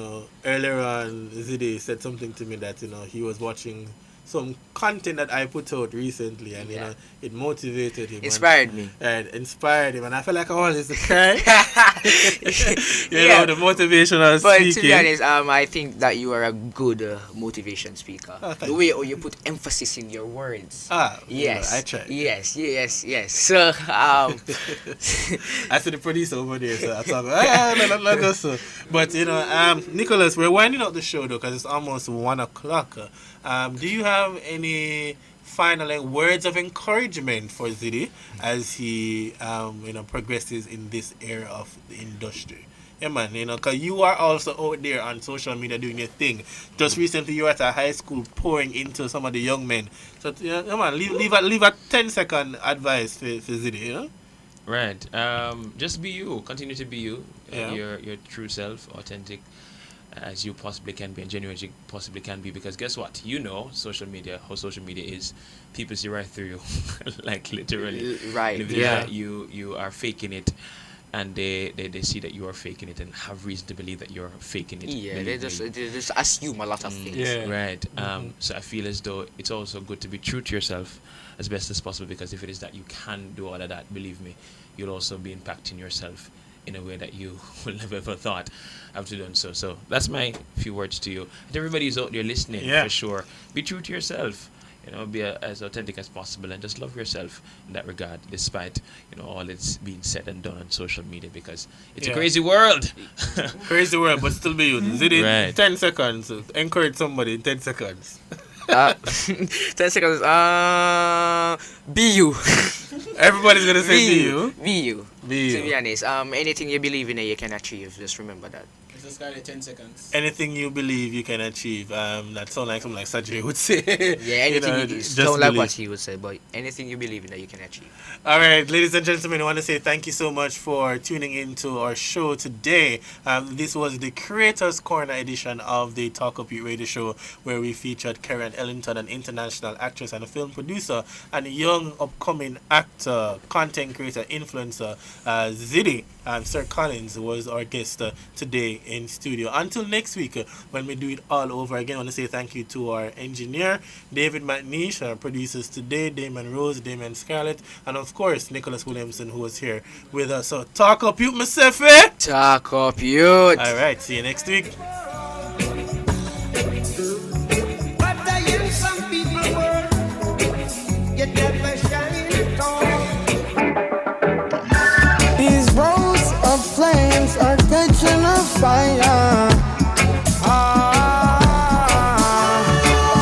earlier on Zidi said something to me that he was watching some content that I put out recently, and it motivated him,
inspired me,
and I felt like I wanted to cry. The motivational
but
speaking.
to be honest, I think that you are a good motivation speaker. The way you put emphasis in your words. Yes,
I try.
Yes. So I
see the producer over there, so I thought, not go so. But Nicholas, we're winding up the show though, because it's almost 1:00. Do you have any final words of encouragement for Zidi as he progresses in this era of the industry? Yeah, man, because you are also out there on social media doing your thing. Just recently, you were at a high school pouring into some of the young men. So, man, leave a 10-second advice for Zidi,
Right. Just be you. Continue to be you. Your true self, authentic as you possibly can be, and genuine as you possibly can be, because guess what? Social media, how social media is, people see right through you. Like literally.
Right.
You are faking it, and they see that you are faking it and have reason to believe that you're faking it.
Yeah, they just assume a lot of things.
Right. So I feel as though it's also good to be true to yourself as best as possible, because if it is that you can do all of that, believe me, you'll also be impacting yourself in a way that you will never ever thought have to done so. So that's my few words to you. And everybody who's out there listening, for sure, be true to yourself. Be as authentic as possible, and just love yourself in that regard, despite all that's being said and done on social media, because it's a crazy world.
Crazy world, but still be you. Zidi, right. 10 seconds. Encourage somebody in 10 seconds.
10 seconds. Be you.
Everybody's gonna say be you.
Be you.
Be you.
To be honest, anything you believe in, you can achieve. Just remember that.
Just got it 10 seconds.
Anything you believe you can achieve. That sounds like something like Sajay would say.
Yeah, anything you don't like what he would say, but anything you believe in that you can achieve.
All right, ladies and gentlemen, I want to say thank you so much for tuning into our show today. This was the Creators Corner edition of the Talk Up Yout radio show, where we featured Karen Ellington, an international actress and a film producer, and a young upcoming actor, content creator, influencer, Zidi. Sir Collins was our guest today in studio. Until next week, when we do it all over again, I want to say thank you to our engineer, David McNeish, our producers today, Damon Rose, Damon Scarlett, and of course, Nicholas Williamson, who was here with us. So, talk up Yout, myself, eh?
Talk up Yout.
All right, see you next week.
These roads of flames are catching a fire.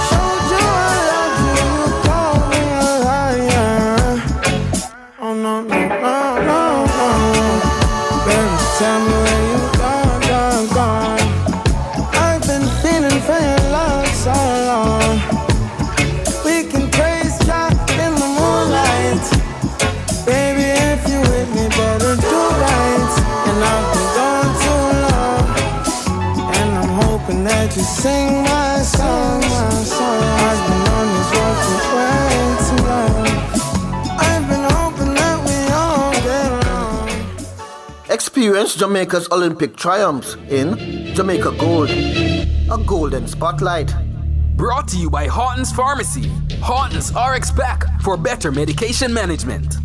Showed you I love you. sing my song, my song. I've been on this road for way too long. I've been hoping that we all get along.
Experience Jamaica's Olympic triumphs in Jamaica Gold, a golden spotlight.
Brought to you by Horton's Pharmacy. Horton's RX Pack for better medication management.